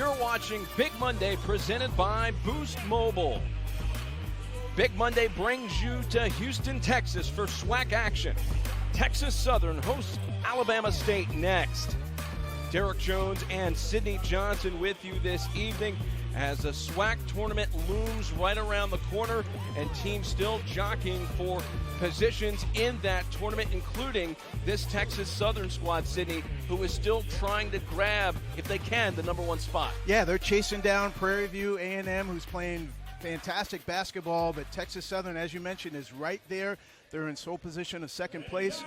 You're watching Big Monday presented by Boost Mobile. Big Monday brings you to Houston, Texas for SWAC action. Texas Southern hosts Alabama State next. Derek Jones and Sydney Johnson with you this evening as the SWAC tournament looms right around the corner and teams still jockeying for positions in that tournament, including this Texas Southern squad, Sydney, who is still trying to grab, if they can, the #1 spot. Yeah, they're chasing down Prairie View A&M, who's playing fantastic basketball, but Texas Southern, as you mentioned, is right there. They're in sole position of second place.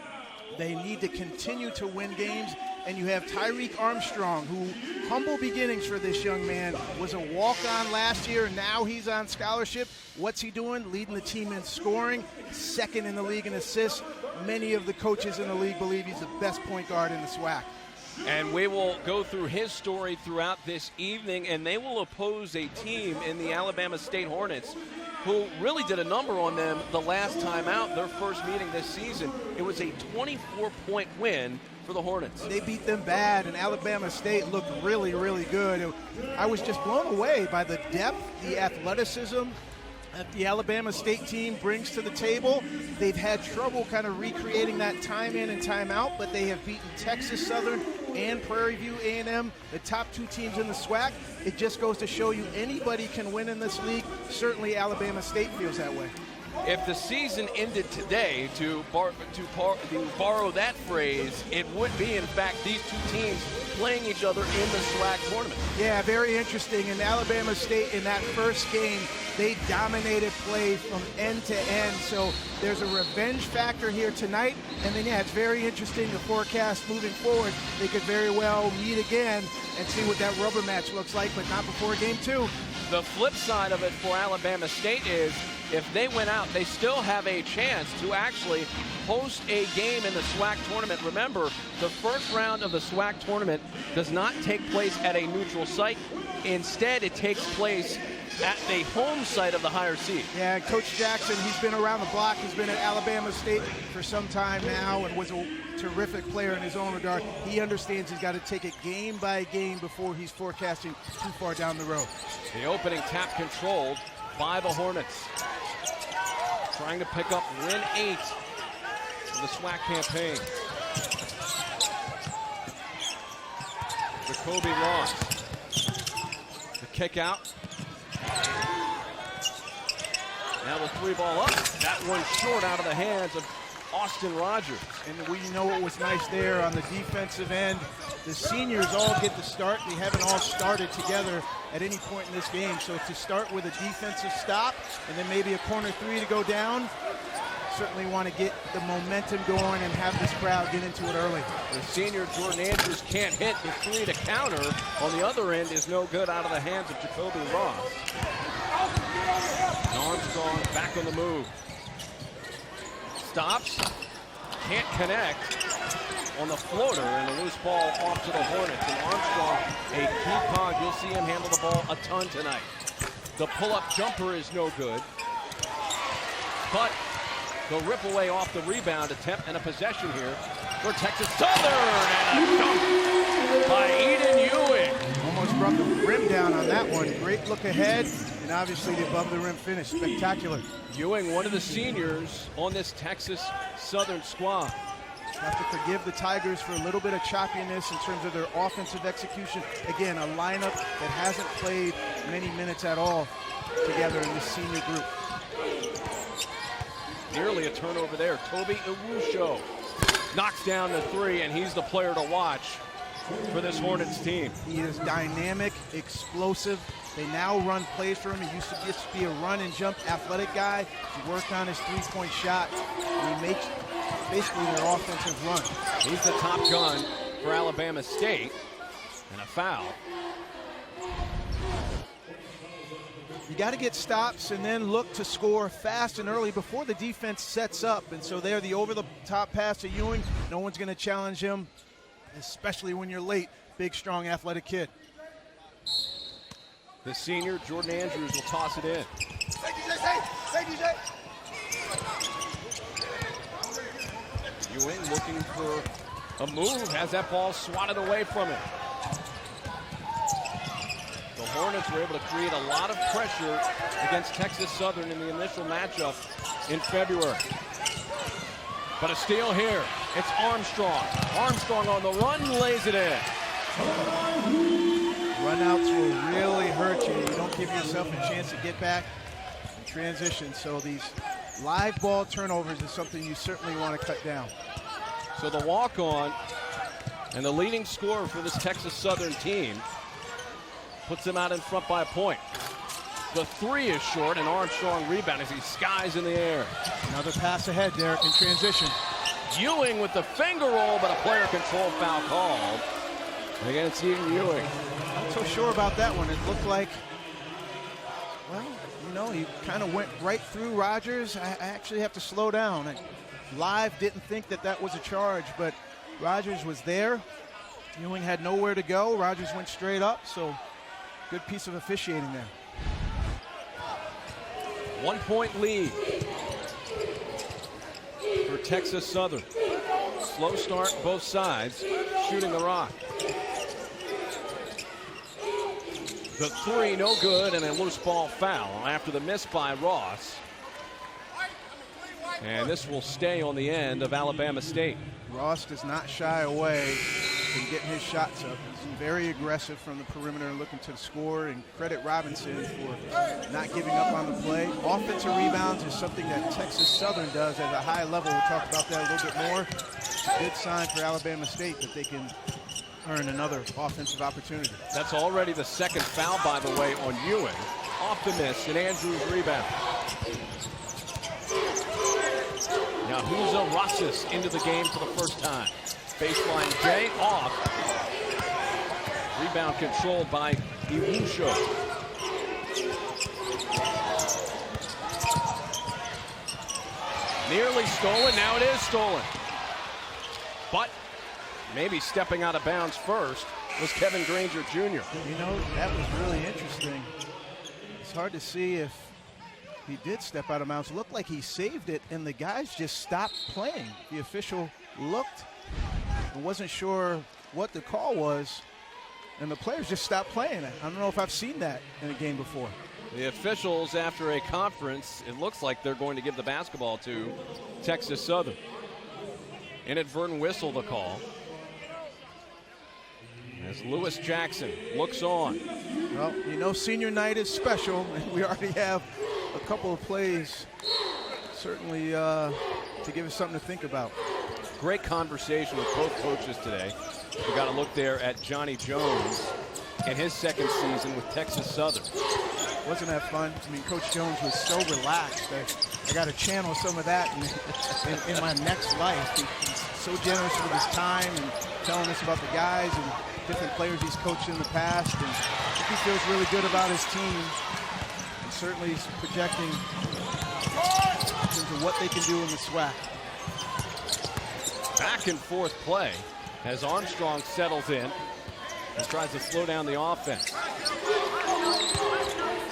They need to continue to win games, and you have Tyreek Armstrong, who, humble beginnings for this young man, was a walk-on last year, and now he's on scholarship. What's he doing? Leading the team in scoring, second in the league in assists. Many of the coaches in the league believe he's the best point guard in the SWAC. And we will go through his story throughout this evening, and they will oppose a team in the Alabama State Hornets who really did a number on them the last time out, their first meeting this season. It was a 24-point win for the Hornets. They beat them bad, and Alabama State looked really, really good. I was just blown away by the depth, the athleticism that the Alabama State team brings to the table. They've had trouble kind of recreating that time in and time out, but they have beaten Texas Southern and Prairie View A&M, the top two teams in the SWAC. It just goes to show you anybody can win in this league. Certainly Alabama State feels that way. If the season ended today, to borrow that phrase, it would be, in fact, these two teams playing each other in the SWAC tournament. Yeah, very interesting. In Alabama State, in that first game, they dominated play from end to end. So there's a revenge factor here tonight. And then, yeah, it's very interesting, the forecast moving forward. They could very well meet again and see what that rubber match looks like, but not before game two. The flip side of it for Alabama State is if they win out, they still have a chance to actually host a game in the SWAC tournament. Remember, the first round of the SWAC tournament does not take place at a neutral site. Instead, it takes place at the home site of the higher seed. Yeah, Coach Jackson, he's been around the block. He's been at Alabama State for some time now and was a terrific player in his own regard. He understands he's got to take it game by game before he's forecasting too far down the road. The opening tap controlled by the Hornets. Trying to pick up win 8 of the SWAC campaign. Jacoby Ross. The kick out. Now the three ball up. That one short out of the hands of Austin Rogers. And we know what was nice there on the defensive end. The seniors all get the start. They haven't all started together at any point in this game. So to start with a defensive stop and then maybe a corner three to go down, certainly want to get the momentum going and have this crowd get into it early. The senior Jordan Andrews can't hit the three to counter. On the other end is no good out of the hands of Jacoby Ross. And Armstrong back on the move. Stops, can't connect on the floater, and a loose ball off to the Hornets. And Armstrong, a key cog. You'll see him handle the ball a ton tonight. The pull-up jumper is no good, but the rip away off the rebound attempt and a possession here for Texas Southern, and a dunk by Eden Ewing. Almost brought the rim down on that one. Great look ahead, and obviously the above the rim finish. Spectacular. Ewing, one of the seniors on this Texas Southern squad. Have to forgive the Tigers for a little bit of choppiness in terms of their offensive execution. Again, a lineup that hasn't played many minutes at all together in this senior group. Nearly a turnover there. Toby Iwusho knocks down the three, and he's the player to watch for this Hornets team. He is dynamic, explosive. They now run plays for him. He used to just be a run and jump athletic guy. He worked on his three-point shot, and he makes basically their offensive run. He's the top gun for Alabama State, and a foul. You got to get stops and then look to score fast and early before the defense sets up. And so there, the over-the-top pass to Ewing, no one's going to challenge him, especially when you're late. Big, strong, athletic kid. The senior, Jordan Andrews, will toss it in. Ewing looking for a move, has that ball swatted away from him. The Hornets were able to create a lot of pressure against Texas Southern in the initial matchup in February. But a steal here. It's Armstrong. Armstrong on the run, lays it in. Runouts will really hurt you. You don't give yourself a chance to get back and transition. So these live ball turnovers is something you certainly want to cut down. So the walk-on and the leading scorer for this Texas Southern team puts them out in front by a point. The three is short, and Armstrong rebound as he skies in the air. Another pass ahead, Derek, in transition. Ewing with the finger roll, but a player control foul called against Ewing. Not so sure about that one. It looked like, well, you know, he kind of went right through Rogers. I actually have to slow down. Live didn't think that that was a charge, but Rogers was there. Ewing had nowhere to go. Rogers went straight up, so good piece of officiating there. 1 point lead for Texas Southern. Slow start both sides, shooting the rock. The three, no good, and a loose ball foul after the miss by Ross. And this will stay on the end of Alabama State. Ross does not shy away from getting his shots up. He's very aggressive from the perimeter, looking to score, and credit Robinson for not giving up on the play. Offensive rebounds is something that Texas Southern does at a high level. We'll talk about that a little bit more. It's a good sign for Alabama State that they can earn another offensive opportunity. That's already the second foul, by the way, on Ewing. Off the miss, and Andrews rebound. Now Huza Rosas into the game for the first time. Baseline J off. Rebound controlled by Iwusho. Nearly stolen, now it is stolen. But maybe stepping out of bounds first was Kevin Granger Jr. You know, that was really interesting. It's hard to see if he did step out of bounds. It looked like he saved it, and the guys just stopped playing. The official looked and wasn't sure what the call was, and the players just stopped playing. I don't know if I've seen that in a game before. The officials, after a conference, it looks like they're going to give the basketball to Texas Southern. Inadvertent whistle the call. As Lewis Jackson looks on. Well, you know senior night is special, and we already have a couple of plays certainly to give us something to think about. Great conversation with both coaches today. We got a look there at Johnny Jones in his second season with Texas Southern. Wasn't that fun? I mean, Coach Jones was so relaxed. I got to channel some of that in my next life. He's so generous with his time and telling us about the guys and different players he's coached in the past. And I think he feels really good about his team. And certainly he's projecting into what they can do in the SWAC. Back and forth play as Armstrong settles in and tries to slow down the offense.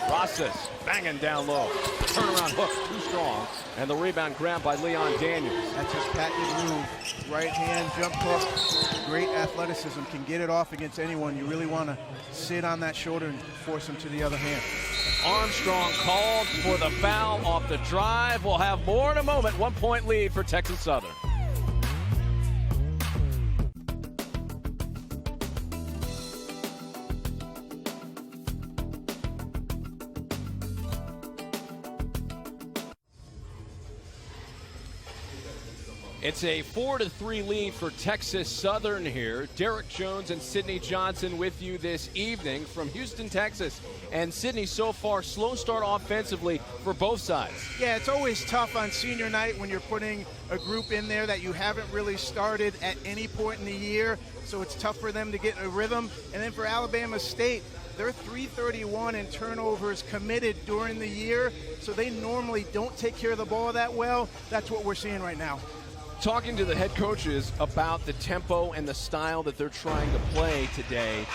Rosas banging down low. Turnaround hook, too strong. And the rebound grabbed by Leon Daniels. That's his patented move. Right hand jump hook. Great athleticism. Can get it off against anyone. You really want to sit on that shoulder and force him to the other hand. Armstrong called for the foul off the drive. We'll have more in a moment. 1 point lead for Texas Southern. It's a 4-3 lead for Texas Southern here. Derek Jones and Sydney Johnson with you this evening from Houston, Texas. And Sydney, so far, slow start offensively for both sides. Yeah, it's always tough on senior night when you're putting a group in there that you haven't really started at any point in the year. So it's tough for them to get a rhythm. And then for Alabama State, they're 331 in turnovers committed during the year. So they normally don't take care of the ball that well. That's what we're seeing right now. Talking to the head coaches about the tempo and the style that they're trying to play today,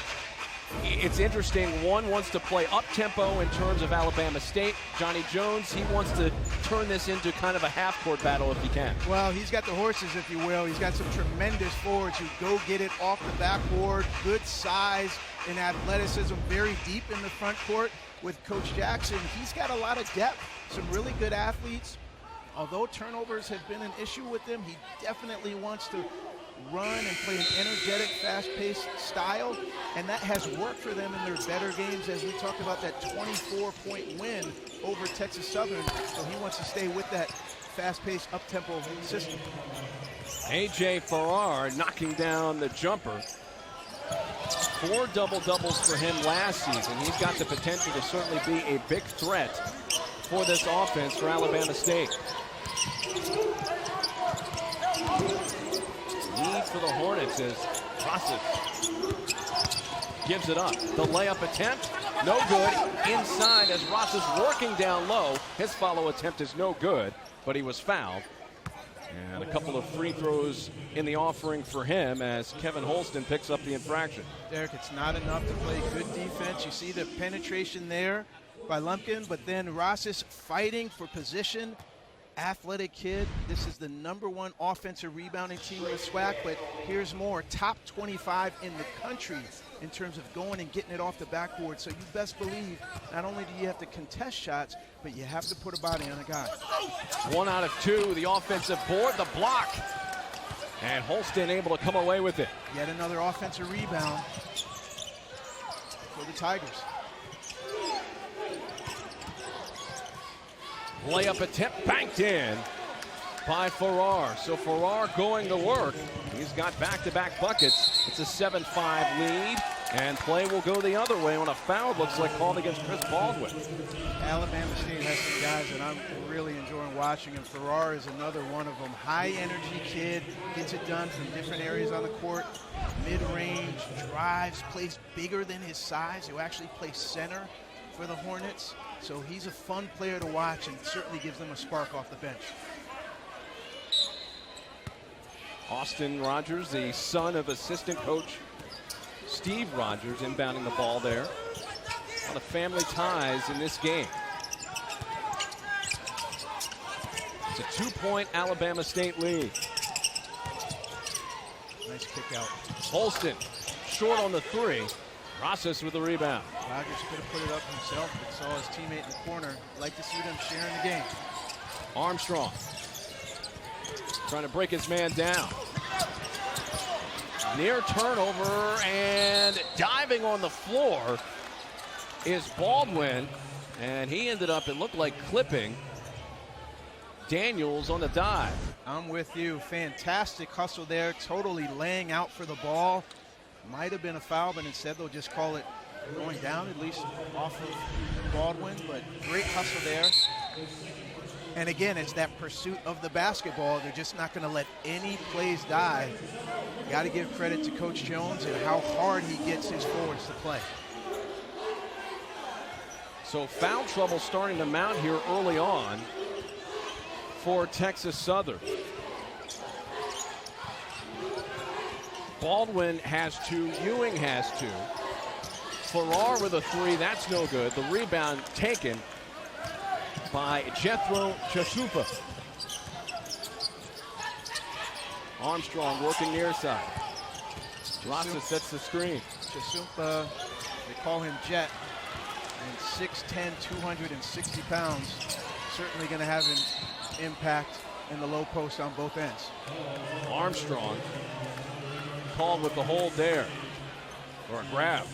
It's interesting. One wants to play up-tempo in terms of Alabama State. Johnny Jones, he wants to turn this into kind of a half-court battle if he can. Well, he's got the horses, if you will. He's got some tremendous forwards who go get it off the backboard, good size and athleticism, very deep in the front court with Coach Jackson. He's got a lot of depth, some really good athletes. Although turnovers have been an issue with him, he definitely wants to run and play an energetic, fast-paced style, and that has worked for them in their better games, as we talked about that 24-point win over Texas Southern. So he wants to stay with that fast-paced, up-tempo system. A.J. Farrar knocking down the jumper. 4 double-doubles for him last season. He's got the potential to certainly be a big threat for this offense for Alabama State. Lead for the Hornets as Rosses gives it up. The layup attempt, no good. Inside as Rosses working down low. His follow attempt is no good, but he was fouled. And a couple of free throws in the offering for him as Kevin Holston picks up the infraction. Derek, it's not enough to play good defense. You see the penetration there by Lumpkin, but then Rosses fighting for position. Athletic kid. This is the #1 offensive rebounding team in the SWAC, but here's more. Top 25 in the country in terms of going and getting it off the backboard. So you best believe not only do you have to contest shots, but you have to put a body on a guy. 1 out of 2, the offensive board, the block. And Holston able to come away with it. Yet another offensive rebound for the Tigers. Layup attempt banked in by Farrar. So Farrar going to work. He's got back-to-back buckets. It's a 7-5 lead, and play will go the other way when a foul looks like called against Chris Baldwin. Alabama State has some guys that I'm really enjoying watching, and Farrar is another one of them. High-energy kid, gets it done from different areas on the court. Mid-range, drives, plays bigger than his size. He'll actually play center for the Hornets. So he's a fun player to watch and certainly gives them a spark off the bench. Austin Rogers, the son of assistant coach Steve Rogers, inbounding the ball there. A lot of family ties in this game. It's a 2-point Alabama State lead. Nice kick out. Holston short on the 3. Rosses with the rebound. Rogers could have put it up himself, but saw his teammate in the corner. Like to see them sharing the game. Armstrong trying to break his man down. Near turnover, and diving on the floor is Baldwin, and he ended up, it looked like clipping Daniels on the dive. I'm with you. Fantastic hustle there, totally laying out for the ball. Might have been a foul, but instead they'll just call it going down, at least off of Baldwin, but great hustle there. And again, it's that pursuit of the basketball. They're just not going to let any plays die. Got to give credit to Coach Jones and how hard he gets his forwards to play. So foul trouble starting to mount here early on for Texas Southern. Baldwin has 2, Ewing has 2. Farrar with a 3, that's no good. The rebound taken by Jethro Chasupa. Armstrong working near side. Rosses sets the screen. Chasupa, they call him Jet, and 6'10", 260 pounds. Certainly going to have an impact in the low post on both ends. Armstrong called with the hold there, or a grab.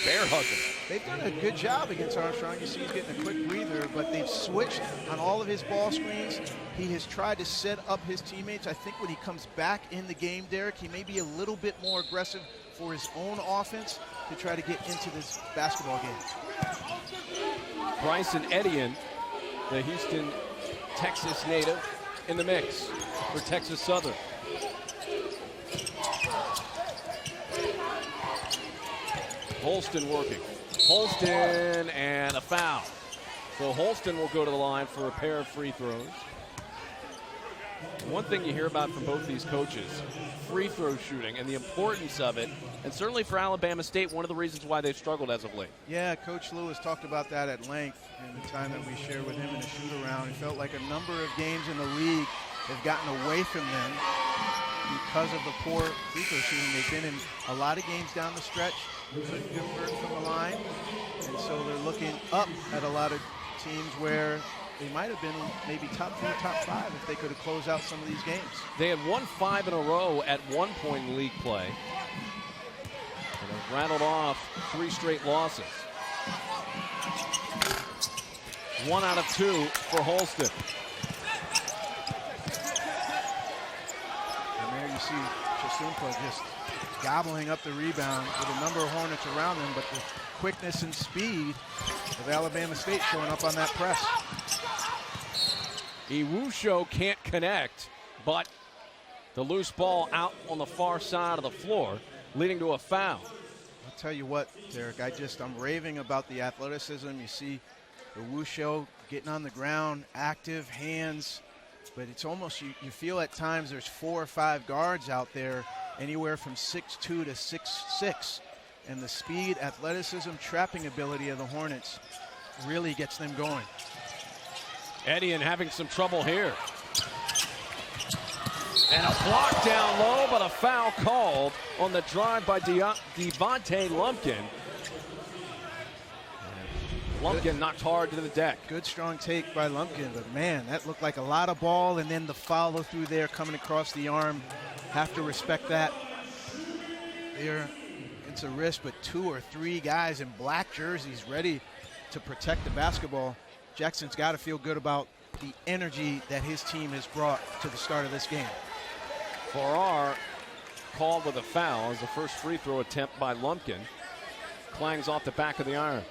Bear hugging. They've done a good job against Armstrong. You see he's getting a quick breather, but they've switched on all of his ball screens. He has tried to set up his teammates. I think when he comes back in the game, Derek, he may be a little bit more aggressive for his own offense to try to get into this basketball game. Bryson Etienne, the Houston, Texas native, in the mix for Texas Southern. Holston working. Holston and a foul. So Holston will go to the line for a pair of free throws. One thing you hear about from both these coaches, free throw shooting and the importance of it, and certainly for Alabama State, one of the reasons why they've struggled as of late. Yeah, Coach Lewis talked about that at length in the time that we shared with him in the shoot-around. He felt like a number of games in the league have gotten away from them because of the poor free throw shooting. They've been in a lot of games down the stretch, couldn't convert from the line, and so they're looking up at a lot of teams where they might have been maybe top 4, top 5 if they could have closed out some of these games. They had won 5 in a row at one point in league play. And have rattled off 3 straight losses. 1 out of 2 for Holston. And there you see Chasumpa just gobbling up the rebound with a number of Hornets around him, but the quickness and speed of Alabama State showing up on that press. Iwusho can't connect, but the loose ball out on the far side of the floor, leading to a foul. I'll tell you what, Derek, I'm raving about the athleticism. You see Iwusho getting on the ground, active, hands, but it's almost, you feel at times there's 4 or 5 guards out there, anywhere from 6'2" to 6'6", and the speed, athleticism, trapping ability of the Hornets really gets them going. Edian having some trouble here. And a block down low, but a foul called on the drive by Devontae Lumpkin. And Lumpkin knocked hard to the deck. Good strong take by Lumpkin, but man, that looked like a lot of ball, and then the follow through there coming across the arm. Have to respect that. There, it's a risk, but 2 or 3 guys in black jerseys ready to protect the basketball. Jackson's got to feel good about the energy that his team has brought to the start of this game. Farrar called with a foul as the first free throw attempt by Lumpkin clangs off the back of the iron.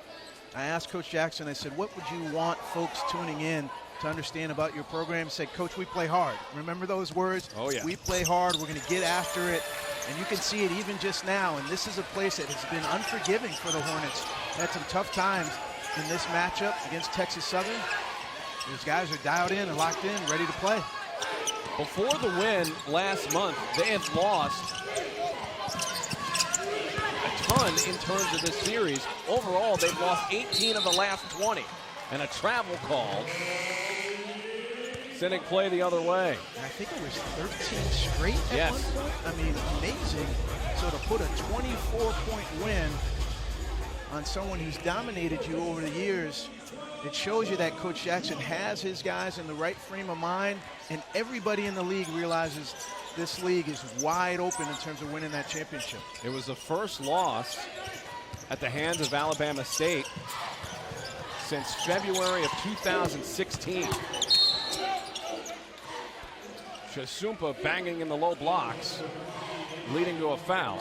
I asked Coach Jackson, I said, what would you want folks tuning in to understand about your program? He said, Coach, we play hard. Remember those words? Oh, yeah. We play hard. We're going to get after it. And you can see it even just now. And this is a place that has been unforgiving for the Hornets. Had some tough times in this matchup against Texas Southern. These guys are dialed in and locked in, ready to play. Before the win last month, they had lost a ton in terms of this series. Overall, they've lost 18 of the last 20. And a travel call sending play the other way. And I think it was 13 straight at yes. one point. I mean, amazing. So to put a 24-point win on someone who's dominated you over the years, it shows you that Coach Jackson has his guys in the right frame of mind, and everybody in the league realizes this league is wide open in terms of winning that championship. It was the first loss at the hands of Alabama State since February of 2016. Chasumpa banging in the low blocks, leading to a foul.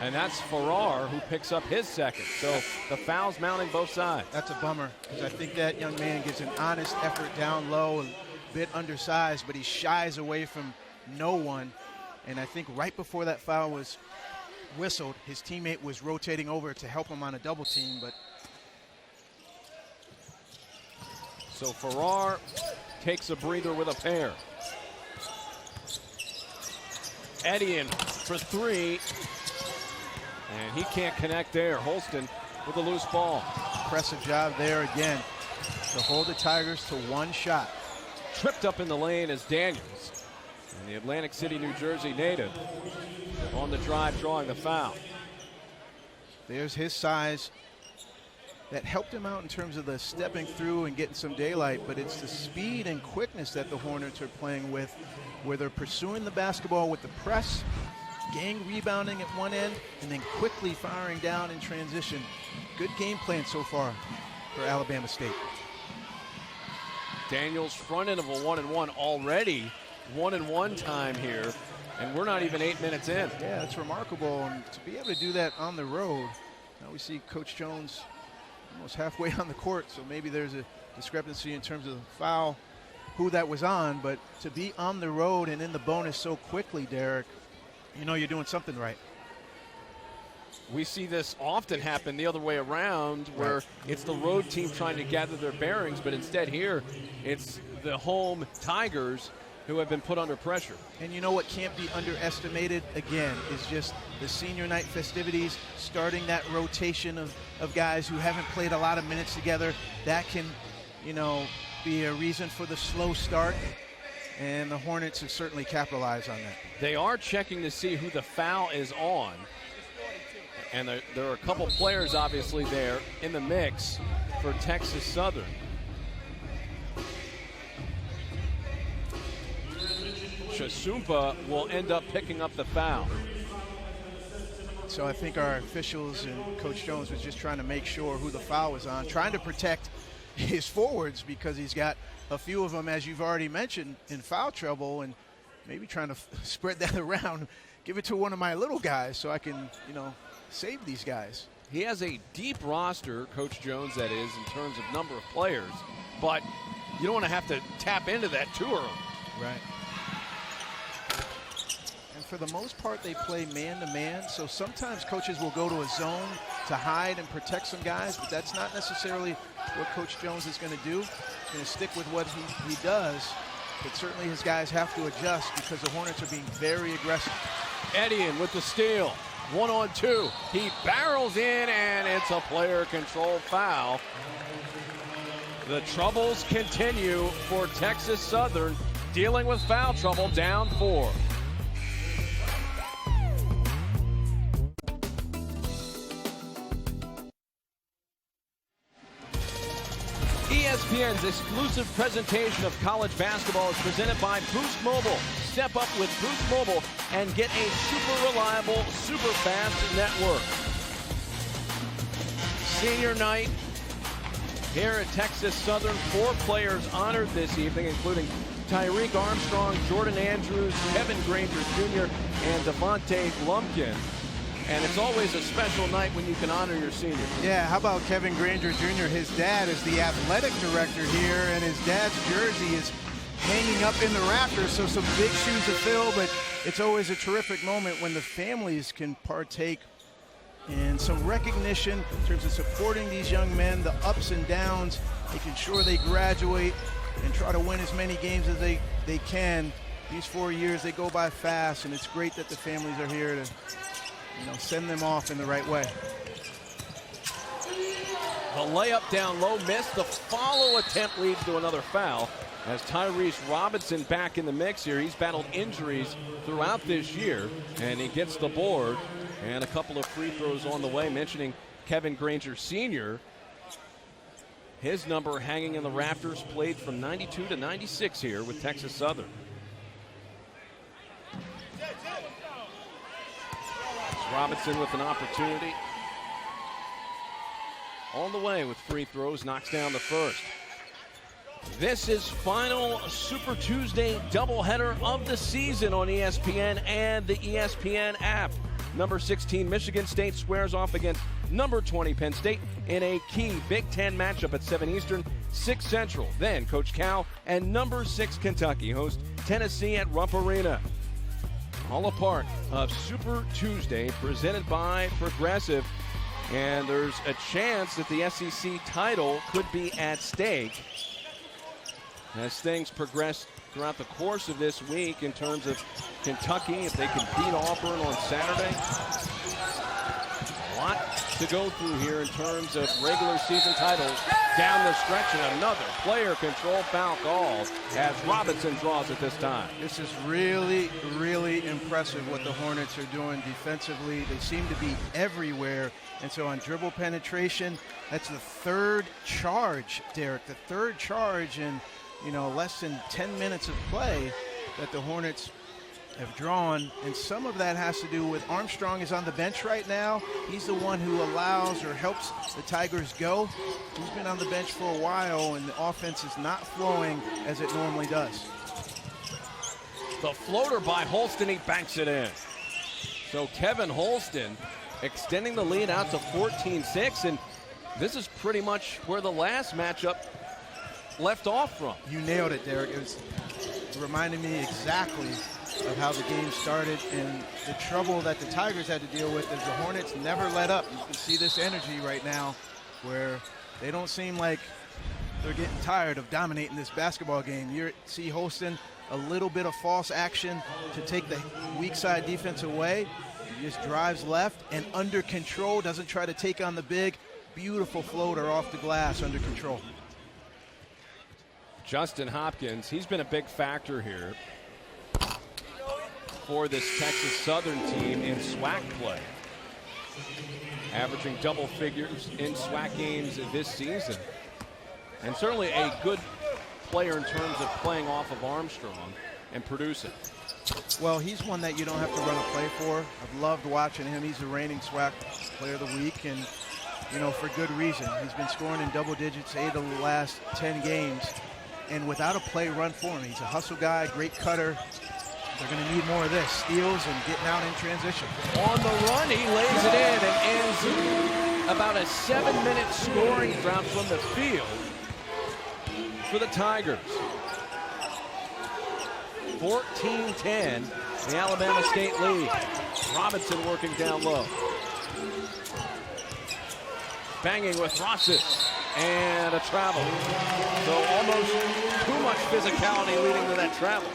And that's Farrar who picks up his second. So the foul's mounting both sides. That's a bummer, because I think that young man gives an honest effort down low, a bit undersized, but he shies away from no one. And I think right before that foul was whistled, his teammate was rotating over to help him on a double team. But so Farrar takes a breather with a pair. Edian for 3. And he can't connect there. Holston with a loose ball. Impressive job there again to hold the Tigers to 1 shot. Tripped up in the lane as Daniels, and the Atlantic City, New Jersey native, on the drive drawing the foul. There's his size that helped him out in terms of the stepping through and getting some daylight, but it's the speed and quickness that the Hornets are playing with, where they're pursuing the basketball with the press, gang rebounding at one end, and then quickly firing down in transition. Good game plan so far for Alabama State. Daniels front end of a 1-and-1 already. 1-and-1 time here, and we're not even 8 minutes in. Yeah, it's remarkable, and to be able to do that on the road. Now we see Coach Jones almost halfway on the court, so maybe there's a discrepancy in terms of the foul, who that was on, but to be on the road and in the bonus so quickly, Derek, you know you're doing something right. We see this often happen the other way around, where it's the road team trying to gather their bearings, but instead here it's the home Tigers who have been put under pressure. And you know what can't be underestimated, again, is just the senior night festivities, starting that rotation of guys who haven't played a lot of minutes together. That can, you know, be a reason for the slow start, and the Hornets have certainly capitalized on that. They are checking to see who the foul is on, and there are a couple players obviously there in the mix for Texas Southern. Chasumpa will end up picking up the foul. So I think our officials and Coach Jones was just trying to make sure who the foul was on, trying to protect his forwards because he's got a few of them, as you've already mentioned, in foul trouble, and maybe trying to spread that around, give it to one of my little guys so I can, you know, save these guys. He has a deep roster, Coach Jones, that is, in terms of number of players, but you don't want to have to tap into that too early. Right. And for the most part, they play man-to-man, so sometimes coaches will go to a zone to hide and protect some guys, but that's not necessarily what Coach Jones is going to do. He's going to stick with what he does, but certainly his guys have to adjust because the Hornets are being very aggressive. Edian with the steal. 1-on-2. He barrels in, and it's a player control foul. The troubles continue for Texas Southern, dealing with foul trouble, down 4. ESPN's exclusive presentation of college basketball is presented by Boost Mobile. Step up with Boost Mobile and get a super reliable, super fast network. Senior night here at Texas Southern. 4 players honored this evening, including Tyreek Armstrong, Jordan Andrews, Kevin Granger Jr., and Devontae Lumpkin. And it's always a special night when you can honor your seniors. Yeah, how about Kevin Granger Jr.? His dad is the athletic director here, and his dad's jersey is hanging up in the rafters, so some big shoes to fill, but it's always a terrific moment when the families can partake in some recognition in terms of supporting these young men, the ups and downs, making sure they graduate and try to win as many games as they can. These 4 years, they go by fast, and it's great that the families are here to, you know, send them off in the right way. The layup down low missed. The follow attempt leads to another foul as Tyrese Robinson back in the mix here. He's battled injuries throughout this year, and he gets the board. And a couple of free throws on the way, mentioning Kevin Granger Sr. His number hanging in the rafters, played from 92 to 96 here with Texas Southern. Robinson with an opportunity. On the way with free throws, knocks down the first. This is final Super Tuesday doubleheader of the season on ESPN and the ESPN app. Number 16 Michigan State squares off against number 20 Penn State in a key Big Ten matchup at 7 Eastern, 6 Central. Then Coach Cal and number 6 Kentucky host Tennessee at Rupp Arena. All a part of Super Tuesday presented by Progressive. And there's a chance that the SEC title could be at stake as things progress throughout the course of this week in terms of Kentucky, if they can beat Auburn on Saturday. A lot to go through here in terms of regular season titles down the stretch, and another player control foul call as Robinson draws it this time. This is really, really impressive what the Hornets are doing defensively. They seem to be everywhere. And so on dribble penetration, that's the third charge, Derek, the third charge in, you know, less than 10 minutes of play that the Hornets have drawn, and some of that has to do with Armstrong is on the bench right now. He's the one who allows or helps the Tigers go. He's been on the bench for a while, and the offense is not flowing as it normally does. The floater by Holston, he banks it in. So Kevin Holston extending the lead out to 14-6, and this is pretty much where the last matchup left off from. You nailed it, Derek. It reminded me exactly of how the game started and the trouble that the Tigers had to deal with as the Hornets never let up. You can see this energy right now where they don't seem like they're getting tired of dominating this basketball game. You see Holston a little bit of false action to take the weak side defense away. He just drives left and under control, doesn't try to take on the big. Beautiful floater off the glass under control. Justin Hopkins, he's been a big factor here for this Texas Southern team in SWAC play. Averaging double figures in SWAC games this season. And certainly a good player in terms of playing off of Armstrong and producing. Well, he's one that you don't have to run a play for. I've loved watching him. He's the reigning SWAC Player of the Week, and you know, for good reason. He's been scoring in double digits 8 of the last 10 games, and without a play run for him. He's a hustle guy, great cutter. They're going to need more of this. Steals and getting out in transition. On the run, he lays it in and ends about a 7-minute scoring drought from the field for the Tigers. 14-10, the Alabama State lead. Robinson working down low. Banging with Rosses, and a travel. So almost too much physicality leading to that travel.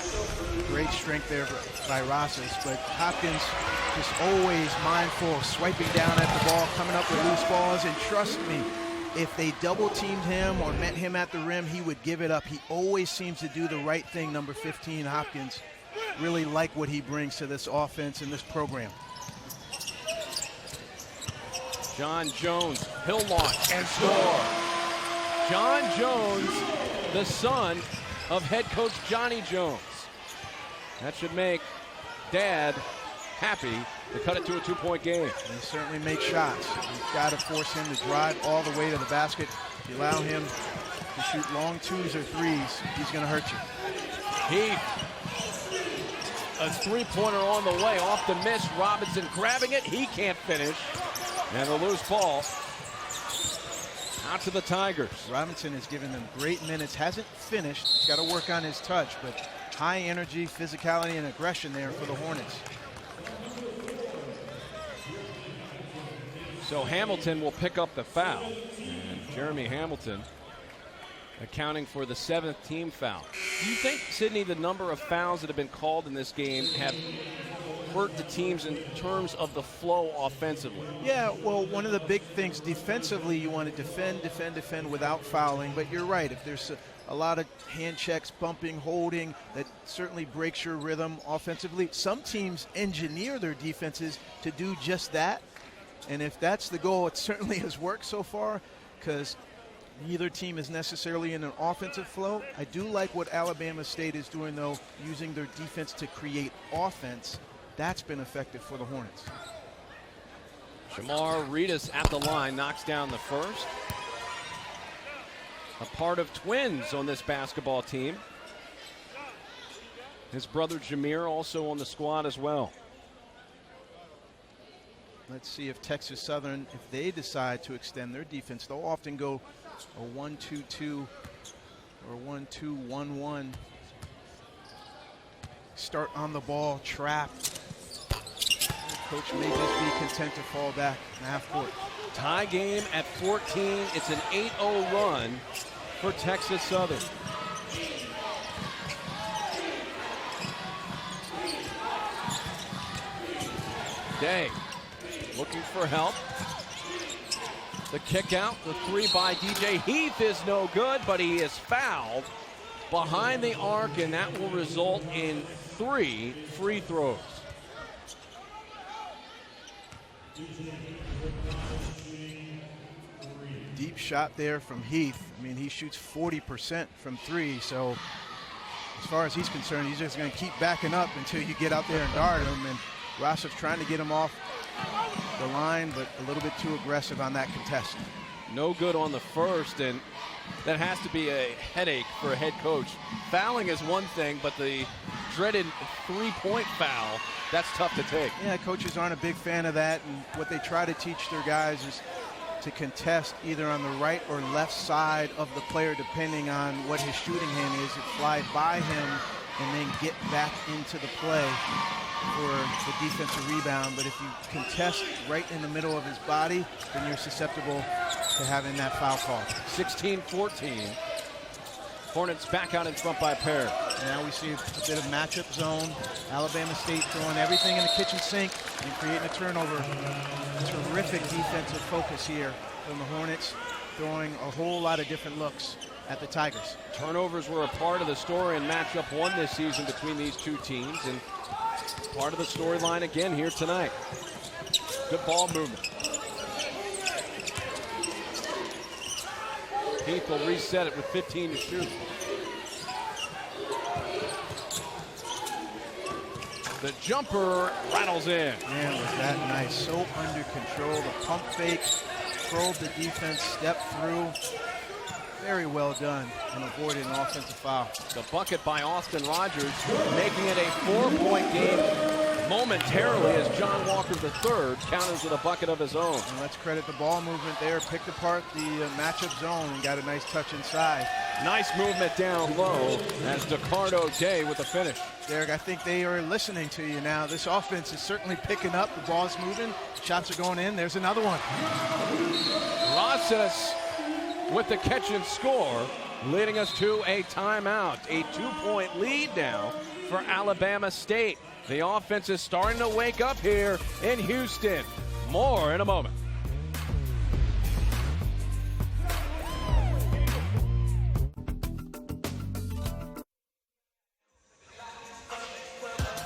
Great strength there by Rosses, but Hopkins just always mindful of swiping down at the ball, coming up with loose balls, and trust me, if they double-teamed him or met him at the rim, he would give it up. He always seems to do the right thing, number 15, Hopkins. Really like what he brings to this offense and this program. John Jones, he'll launch and score. John Jones, the son of head coach Johnny Jones. That should make Dad happy to cut it to a 2-point game. And he certainly makes shots. You've got to force him to drive all the way to the basket. If you allow him to shoot long 2s or 3s, he's going to hurt you. Heath, a 3-pointer on the way, off the miss. Robinson grabbing it, he can't finish. And a loose ball out to the Tigers. Robinson has given them great minutes, hasn't finished. He's got to work on his touch, but high energy, physicality, and aggression there for the Hornets. So Hamilton will pick up the foul. And Jeremy Hamilton accounting for the 7th team foul. Do you think, Sydney, the number of fouls that have been called in this game have hurt the teams in terms of the flow offensively? Yeah, well, one of the big things defensively, you want to defend without fouling. But you're right, if there's a lot of hand checks, bumping, holding, that certainly breaks your rhythm offensively. Some teams engineer their defenses to do just that. And if that's the goal, it certainly has worked so far, because neither team is necessarily in an offensive flow. I do like what Alabama State is doing, though, using their defense to create offense. That's been effective for the Hornets. Shamar Reedus at the line, knocks down the first. A part of twins on this basketball team. His brother Jameer also on the squad as well. Let's see if Texas Southern, if they decide to extend their defense, they'll often go a 1-2-2 or 1-2-1-1. Start on the ball, trap. Coach may just be content to fall back in half court. Tie game at 14. It's an 8-0 run for Texas Southern. Day looking for help. The kick out, the 3 by DJ Heath is no good, but he is fouled behind the arc, and that will result in 3 free throws. Deep shot there from Heath. I mean, he shoots 40% from 3, so as far as he's concerned, he's just going to keep backing up until you get out there and guard him. And Rossif's trying to get him off the line, but a little bit too aggressive on that contest. No good on the first, and that has to be a headache for a head coach. Fouling is one thing, but the dreaded 3-point foul, that's tough to take. Yeah, coaches aren't a big fan of that, and what they try to teach their guys is to contest either on the right or left side of the player, depending on what his shooting hand is. It fly by him and then get back into the play for the defensive rebound. But if you contest right in the middle of his body, then you're susceptible to having that foul call. 16-14. Hornets back out in front by a pair. Now we see a bit of matchup zone. Alabama State throwing everything in the kitchen sink and creating a turnover. Terrific defensive focus here from the Hornets, throwing a whole lot of different looks at the Tigers. Turnovers were a part of the story in matchup 1 this season between these two teams, and part of the storyline again here tonight. Good ball movement. Heath will reset it with 15 to shoot. The jumper rattles in. Man, was that nice. So under control. The pump fake, probed the defense, stepped through. Very well done and avoided an offensive foul. The bucket by Austin Rogers, making it a 4-point game momentarily as John Walker III counters with a bucket of his own. And let's credit the ball movement there. Picked apart the matchup zone and got a nice touch inside. Nice movement down low as DeCardo Day with the finish. Derek, I think they are listening to you now. This offense is certainly picking up. The ball's moving. Shots are going in. There's another one. Rosas with the catch and score, leading us to a timeout. A 2-point lead now for Alabama State. The offense is starting to wake up here in Houston. More in a moment.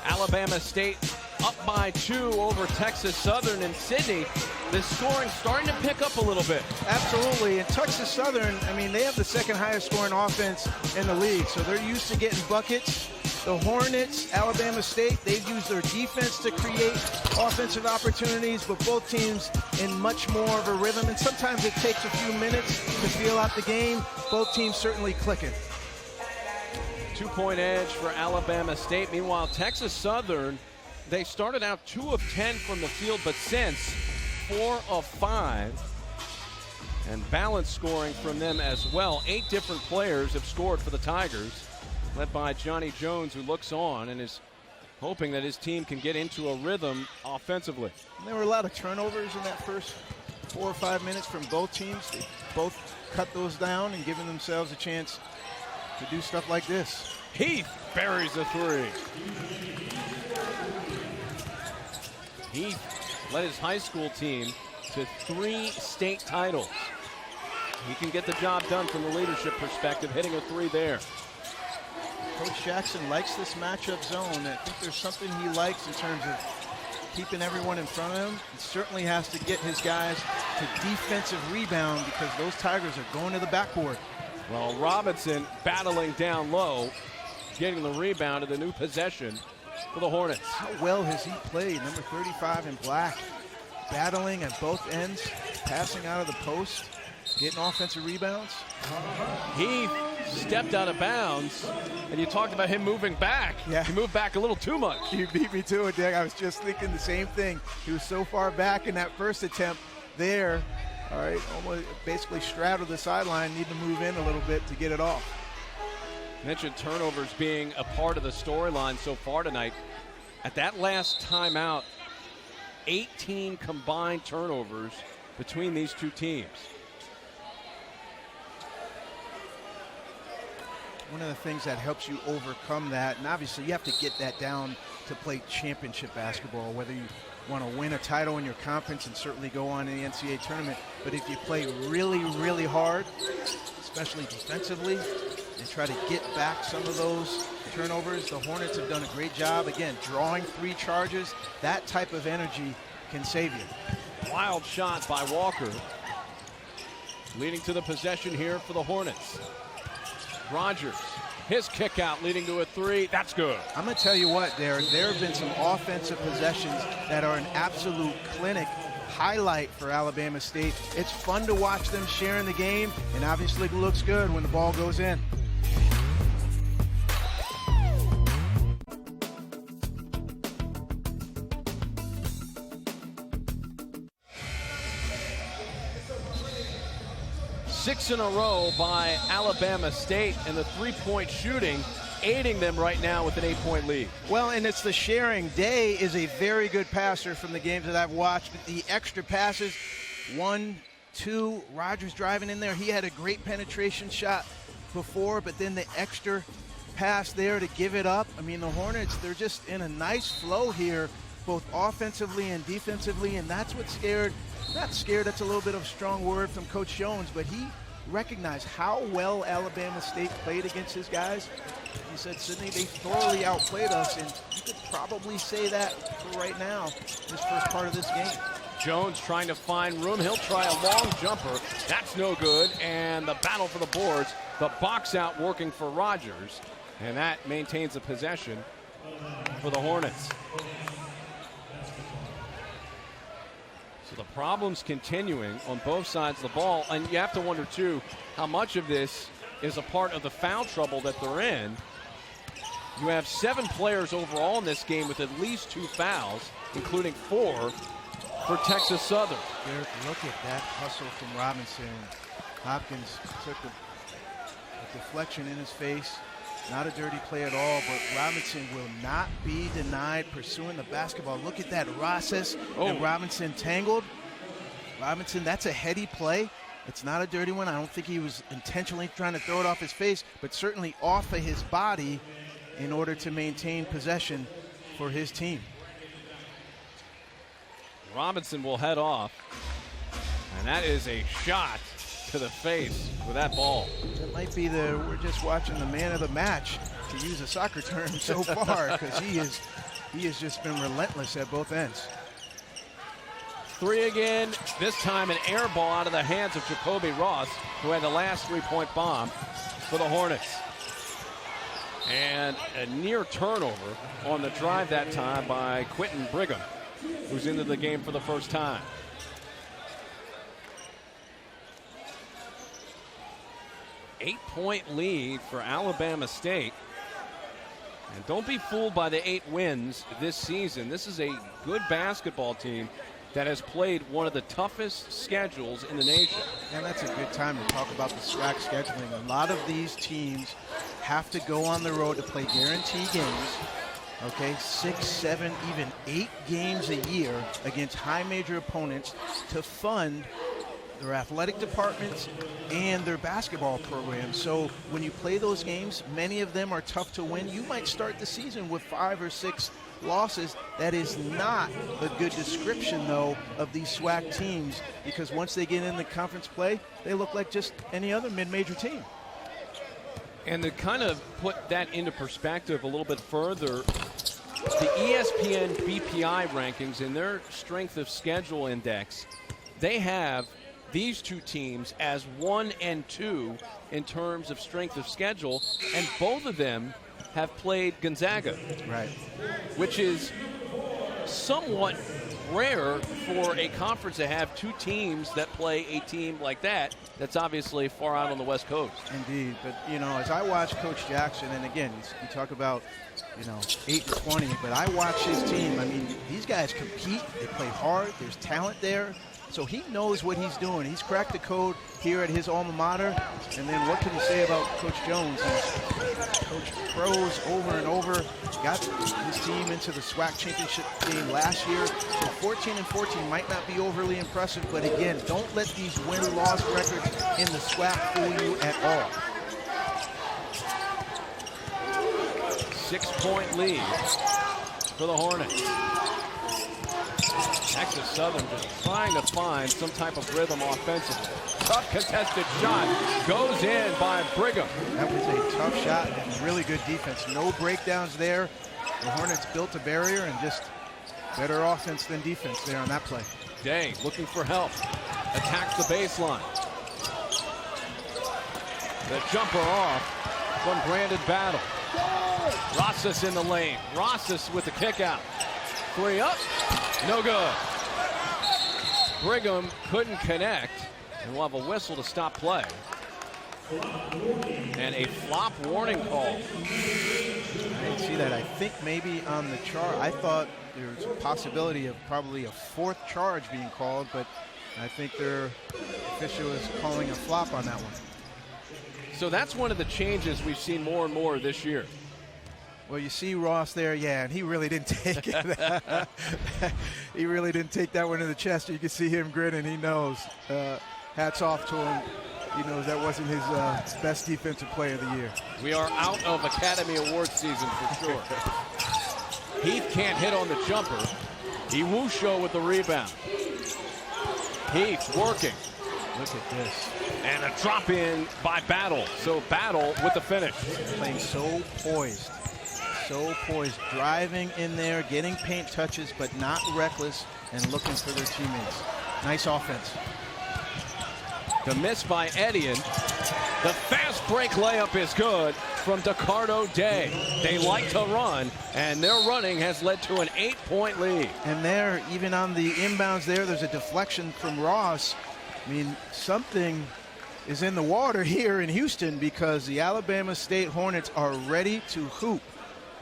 Alabama State up by 2 over Texas Southern and Sydney. The scoring starting to pick up a little bit. Absolutely, and Texas Southern, I mean, they have the second highest scoring offense in the league, so they're used to getting buckets. The Hornets, Alabama State, they've used their defense to create offensive opportunities, but both teams in much more of a rhythm, and sometimes it takes a few minutes to feel out the game. Both teams certainly clicking. 2-point edge for Alabama State. Meanwhile, Texas Southern, they started out 2 of 10 from the field, but since 4 of 5. And balanced scoring from them as well. 8 different players have scored for the Tigers, led by Johnny Jones, who looks on and is hoping that his team can get into a rhythm offensively. And there were a lot of turnovers in that first 4 or 5 minutes from both teams. They both cut those down and given themselves a chance to do stuff like this. Heath buries a 3. Heath led his high school team to 3 state titles. He can get the job done from the leadership perspective, hitting a 3 there. Coach Jackson likes this matchup zone. I think there's something he likes in terms of keeping everyone in front of him. He certainly has to get his guys to defensive rebound because those Tigers are going to the backboard. Well, Robinson battling down low, getting the rebound of the new possession for the Hornets. How well has he played? Number 35 in black, battling at both ends, passing out of the post, getting offensive rebounds. He stepped out of bounds, and you talked about him moving back. Yeah. He moved back a little too much. You beat me to it, Dick. I was just thinking the same thing. He was so far back in that first attempt there. All right, almost basically straddled the sideline, need to move in a little bit to get it off. Mentioned turnovers being a part of the storyline so far tonight. At that last timeout, 18 combined turnovers between these two teams. One of the things that helps you overcome that, and obviously you have to get that down to play championship basketball, whether you want to win a title in your conference and certainly go on in the NCAA tournament. But if you play really, really hard, especially defensively, and try to get back some of those turnovers, the Hornets have done a great job. Again, drawing 3 charges, that type of energy can save you. Wild shot by Walker, leading to the possession here for the Hornets. Rogers, his kick out leading to a 3. That's good. I'm going to tell you what, Derek, there have been some offensive possessions that are an absolute clinic highlight for Alabama State. It's fun to watch them sharing the game, and obviously it looks good when the ball goes in. Six in a row by Alabama State, and the three-point shooting aiding them right now with an 8-point lead. Well, and it's the sharing. Day is a very good passer from the games that I've watched. The extra passes, 1, 2, Rogers driving in there. He had a great penetration shot before, but then the extra pass there to give it up. I mean, the Hornets, they're just in a nice flow here, both offensively and defensively, and that's what not scared, that's a little bit of a strong word from Coach Jones, but he recognized how well Alabama State played against his guys. He said, Sydney, they thoroughly outplayed us, and you could probably say that for right now, this first part of this game. Jones trying to find room. He'll try a long jumper. That's no good. And the battle for the boards. The box out working for Rogers. And that maintains the possession for the Hornets. So the problems continuing on both sides of the ball. And you have to wonder, too, how much of this is a part of the foul trouble that they're in. You have 7 players overall in this game with at least 2 fouls, including 4 for Texas Southern. Derek, look at that hustle from Robinson. Hopkins took a deflection in his face. Not a dirty play at all, but Robinson will not be denied pursuing the basketball. Look at that, Rosses and Robinson tangled. Robinson, that's a heady play. It's not a dirty one. I don't think he was intentionally trying to throw it off his face, but certainly off of his body in order to maintain possession for his team. Robinson will head off, and that is a shot to the face with that ball. That might be we're just watching the man of the match, to use a soccer term, so far, because he has just been relentless at both ends. 3 again, this time an air ball out of the hands of Jacoby Ross, who had the last 3-point bomb for the Hornets. And a near turnover on the drive that time by Quentin Brigham, who's into the game for the first time. Eight-point lead for Alabama State. And don't be fooled by the 8 wins this season. This is a good basketball team that has played one of the toughest schedules in the nation. And that's a good time to talk about the SWAC scheduling. A lot of these teams have to go on the road to play guarantee games. Okay, 6, 7, even 8 games a year against high major opponents to fund their athletic departments and their basketball programs. So when you play those games, many of them are tough to win. You might start the season with 5 or 6 losses. That is not a good description, though, of these SWAC teams, because once they get in the conference play, they look like just any other mid-major team. And to kind of put that into perspective a little bit further, the ESPN BPI rankings in their strength of schedule index, they have these 2 teams as 1 and 2 in terms of strength of schedule, and both of them have played Gonzaga. Right. Which is somewhat rare for a conference to have 2 teams that play a team like that. That's obviously far out on the West Coast. Indeed, but as I watch Coach Jackson, and again, you talk about 8-20, but I watch his team. I mean, these guys compete, they play hard, there's talent there. So he knows what he's doing. He's cracked the code here at his alma mater. And then what can you say about Coach Jones? He's coached pros over and over. Got his team into the SWAC championship game last year. So 14-14 might not be overly impressive, but again, don't let these win-loss records in the SWAC fool you at all. 6-point lead for the Hornets. Texas Southern just trying to find some type of rhythm offensively. Tough contested shot goes in by Brigham. That was a tough shot and really good defense. No breakdowns there. The Hornets built a barrier and just better offense than defense there on that play. Day looking for help. Attacks the baseline. The jumper off from Brandon Battle. Rosses in the lane. Rosses with the kick out. 3 up. No good. Brigham couldn't connect, and we'll have a whistle to stop play. And a flop warning call. I didn't see that. I think maybe on the chart, I thought there was a possibility of probably a 4th charge being called, but I think their official is calling a flop on that one. So that's one of the changes we've seen more and more this year. Well, you see Ross there, yeah, and he really didn't take it. He really didn't take that one to the chest. You can see him grinning. He knows. Hats off to him. He knows that wasn't his best defensive player of the year. We are out of Academy Award season for sure. Heath can't hit on the jumper. Iwusho with the rebound. Heath working. Look at this. And a drop in by Battle. So Battle with the finish. Playing so poised. So poised. Driving in there, getting paint touches, but not reckless and looking for their teammates. Nice offense. The miss by Etienne. The fast break layup is good from Ricardo Day. They like to run, and their running has led to an 8-point lead. And there, even on the inbounds there's a deflection from Ross. I mean, something is in the water here in Houston because the Alabama State Hornets are ready to hoop.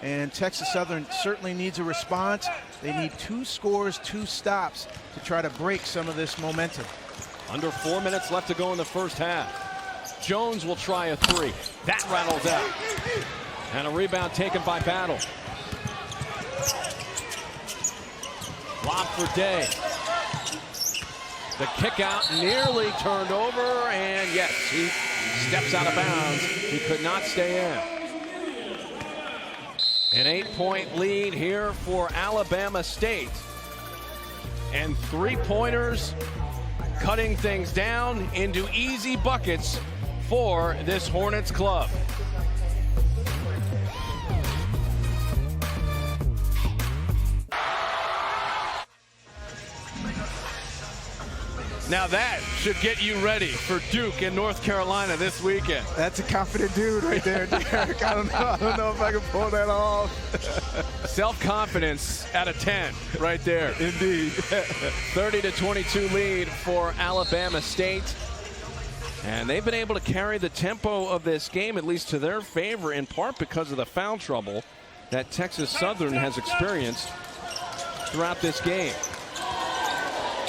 And Texas Southern certainly needs a response. They need 2 scores, 2 stops to try to break some of this momentum. Under 4 minutes left to go in the first half. Jones will try a 3. That rattles out. And a rebound taken by Battle. Lob for Day. The kick out nearly turned over, and yes, he steps out of bounds. He could not stay in. An 8-point lead here for Alabama State. And 3-pointers cutting things down into easy buckets for this Hornets club. Now that should get you ready for Duke in North Carolina this weekend. That's a confident dude right there, Derek. I don't know if I can pull that off. Self-confidence at a 10 right there. Indeed. 30-22 lead for Alabama State. And they've been able to carry the tempo of this game, at least to their favor, in part because of the foul trouble that Texas Southern has experienced throughout this game.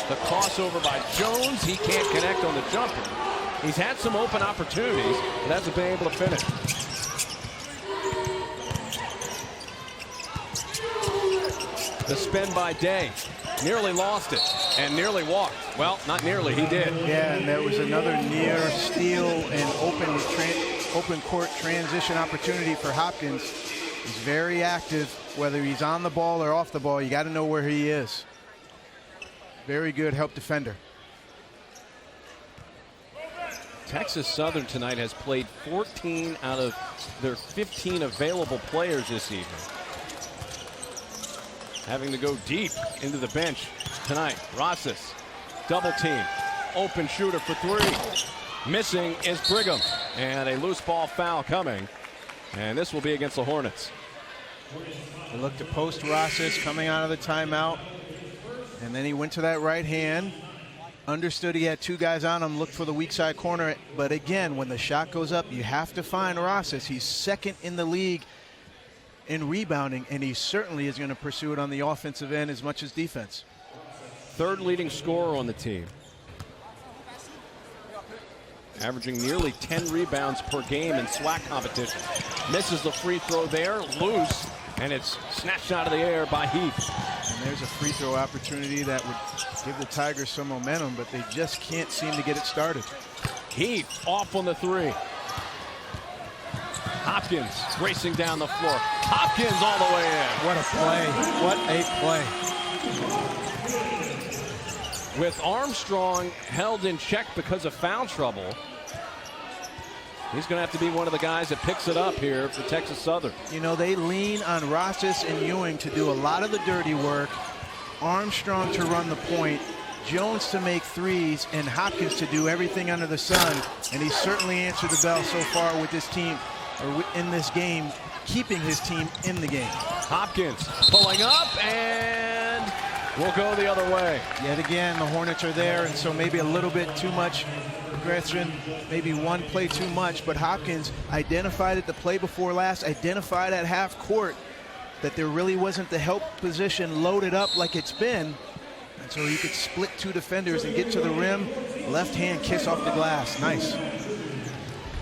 The crossover by Jones. He can't connect on the jumper. He's had some open opportunities, but hasn't been able to finish. The spin by Day. Nearly lost it and nearly walked. Well, not nearly. He did. Yeah, and there was another near steal and open court transition opportunity for Hopkins. He's very active, whether he's on the ball or off the ball. You got to know where he is. Very good help defender. Texas Southern tonight has played 14 out of their 15 available players this evening. Having to go deep into the bench tonight. Rosas, double team, open shooter for 3. Missing is Brigham, and a loose ball foul coming. And this will be against the Hornets. They look to post Rosas coming out of the timeout. And then he went to that right hand, understood he had 2 guys on him, looked for the weak side corner. But again, when the shot goes up, you have to find Rosas. He's 2nd in the league in rebounding, and he certainly is going to pursue it on the offensive end as much as defense. 3rd leading scorer on the team. Averaging nearly 10 rebounds per game in SWAC competition. Misses the free throw there, loose, and it's snatched out of the air by Heath. And there's a free throw opportunity that would give the Tigers some momentum, but they just can't seem to get it started. Heath off on the 3. Hopkins racing down the floor. Hopkins all the way in. What a play. What a play. With Armstrong held in check because of foul trouble, he's going to have to be one of the guys that picks it up here for Texas Southern. You know, they lean on Rosas and Ewing to do a lot of the dirty work. Armstrong to run the point. Jones to make 3s, and Hopkins to do everything under the sun. And he certainly answered the bell so far with this team, or in this game, keeping his team in the game. Hopkins pulling up, and we'll go the other way. Yet again, the Hornets are there, and so maybe a little bit too much aggression, maybe one play too much, but Hopkins identified it the play before last, identified at half court that there really wasn't the help position loaded up like it's been, and so he could split 2 defenders and get to the rim. Left hand kiss off the glass. Nice.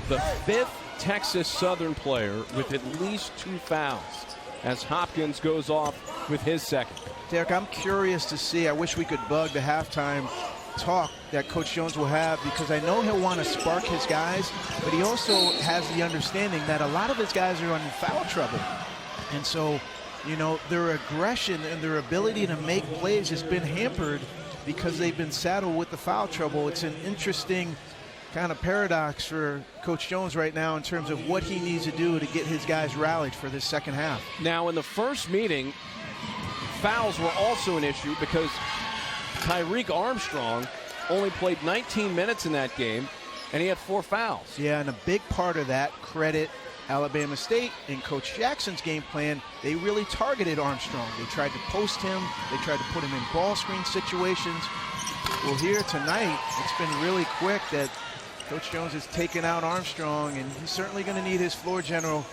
The 5th Texas Southern player with at least 2 fouls as Hopkins goes off with his 2nd. Derek, I'm curious to see, I wish we could bug the halftime talk that Coach Jones will have, because I know he'll want to spark his guys, but he also has the understanding that a lot of his guys are in foul trouble. And so, you know, their aggression and their ability to make plays has been hampered because they've been saddled with the foul trouble. It's an interesting kind of paradox for Coach Jones right now in terms of what he needs to do to get his guys rallied for this second half. Now, in the first meeting, fouls were also an issue because Tyreek Armstrong only played 19 minutes in that game, and he had 4 fouls. Yeah, and a big part of that, credit Alabama State and Coach Jackson's game plan, they really targeted Armstrong. They tried to post him. They tried to put him in ball screen situations. Well, here tonight, it's been really quick that Coach Jones has taken out Armstrong, and he's certainly going to need his floor general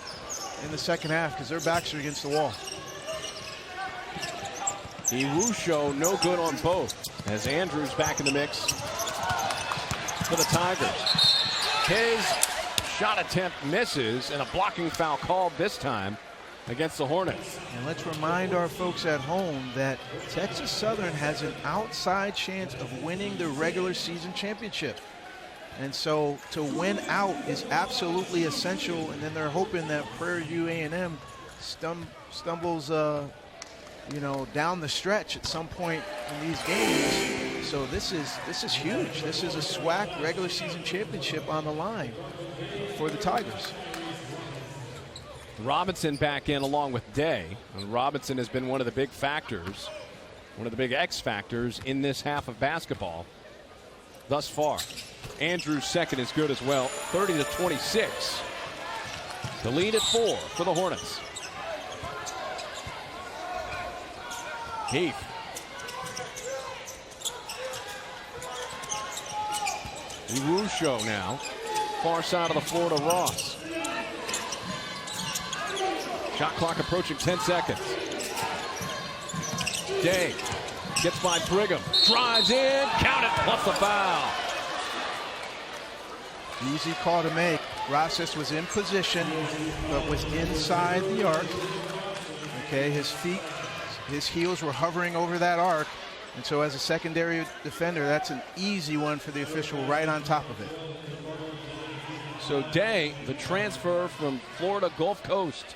in the second half because their backs are against the wall. Iwusho no good on both as Andrews back in the mix for the Tigers. His shot attempt misses, and a blocking foul called this time against the Hornets. And let's remind our folks at home that Texas Southern has an outside chance of winning the regular season championship. And so to win out is absolutely essential, and then they're hoping that Prairie View A&M stumbles you know, down the stretch at some point in these games. So this is huge. This is a SWAC regular season championship on the line for the Tigers. Robinson back in along with Day. And Robinson has been one of the big factors, one of the big X factors in this half of basketball thus far. Andrews' second is good as well, 30-26. The lead at 4 for the Hornets. Heath. Iwusho now. Far side of the floor to Ross. Shot clock approaching 10 seconds. Day gets by Brigham. Drives in. Count it. Plus the foul. Easy call to make. Rosses was in position, but was inside the arc. Okay, his feet, his heels were hovering over that arc. And so as a secondary defender, that's an easy one for the official right on top of it. So Day, the transfer from Florida Gulf Coast,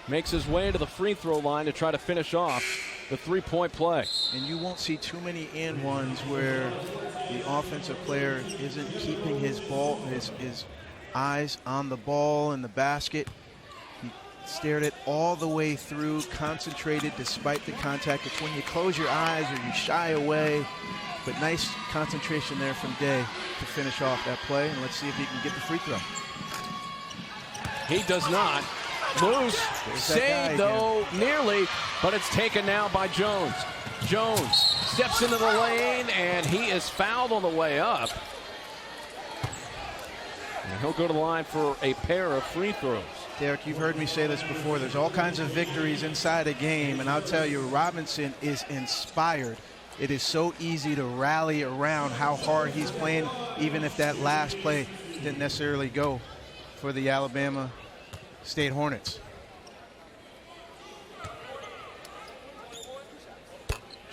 makes his way to the free throw line to try to finish off the three-point play. And you won't see too many and ones where the offensive player isn't keeping his eyes on the ball and the basket. He stared it all the way through, concentrated despite the contact. It's when you close your eyes or you shy away. But nice concentration there from Day to finish off that play. And let's see if he can get the free throw. He does not. Loose. Saved, though, nearly, but it's taken now by Jones. Jones steps into the lane, and he is fouled on the way up. And he'll go to the line for a pair of free throws. Derek, you've heard me say this before. There's all kinds of victories inside a game, and I'll tell you, Robinson is inspired. It is so easy to rally around how hard he's playing, even if that last play didn't necessarily go for the Alabama State Hornets.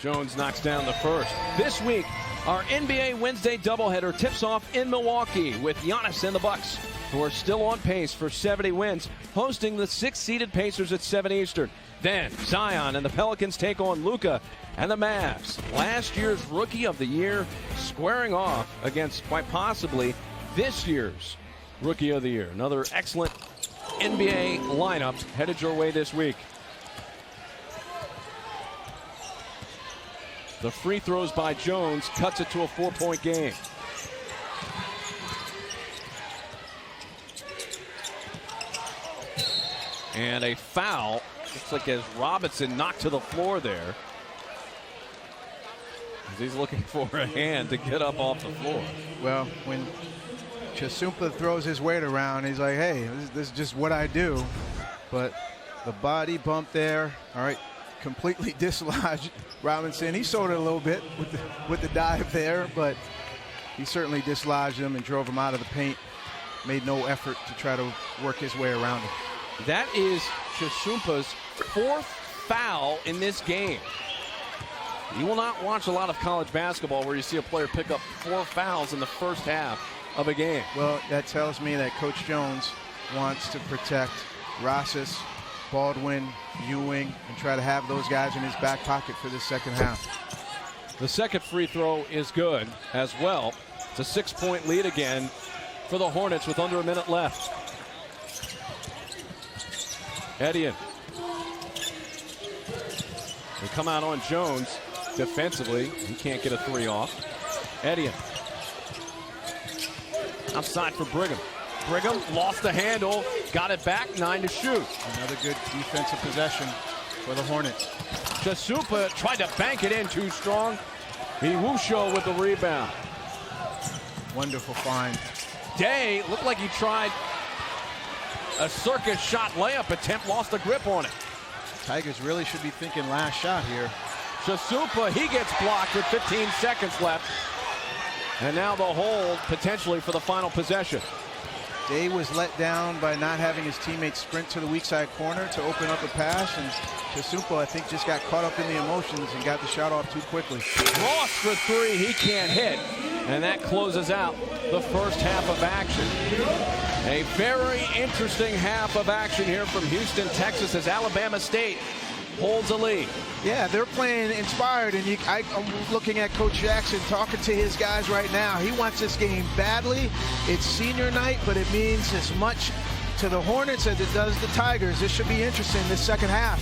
Jones knocks down the first. This week, our NBA Wednesday doubleheader tips off in Milwaukee with Giannis and the Bucks, who are still on pace for 70 wins, hosting the 6th-seeded Pacers at 7 Eastern. Then Zion and the Pelicans take on Luka and the Mavs. Last year's Rookie of the Year squaring off against quite possibly this year's Rookie of the Year. Another excellent NBA lineup headed your way this week. The free throws by Jones cuts it to a 4-point game. And a foul. Looks like as Robinson knocked to the floor there. He's looking for a hand to get up off the floor. Well, when Chasumpa throws his weight around, he's like, hey, this is just what I do. But the body bump there, all right, completely dislodged Robinson. He sold it a little bit with the dive there, but he certainly dislodged him and drove him out of the paint. Made no effort to try to work his way around him. That is Chasumpa's 4th foul in this game. You will not watch a lot of college basketball where you see a player pick up 4 fouls in the first half of a game. Well, that tells me that Coach Jones wants to protect Rosas, Baldwin, Ewing, and try to have those guys in his back pocket for the second half. The second free throw is good as well. It's a 6-point lead again for the Hornets with under a minute left. Etienne. They come out on Jones defensively. He can't get a 3 off. Etienne. Outside for Brigham. Brigham lost the handle, got it back, 9 to shoot. Another good defensive possession for the Hornets. Chasupa tried to bank it in too strong. Iwusho with the rebound. Wonderful find. Day looked like he tried a circus shot layup attempt, lost the grip on it. Tigers really should be thinking last shot here. Chasupa, he gets blocked with 15 seconds left. And now the hold potentially for the final possession. Day was let down by not having his teammates sprint to the weak side corner to open up a pass, and Chasupa, I think, just got caught up in the emotions and got the shot off too quickly. Ross for 3, he can't hit. And that closes out the first half of action. A very interesting half of action here from Houston, Texas, as Alabama State holds a lead. Yeah, they're playing inspired, and I'm looking at Coach Jackson talking to his guys right now. He wants this game badly. It's senior night, but it means as much to the Hornets as it does the Tigers. This should be interesting this second half.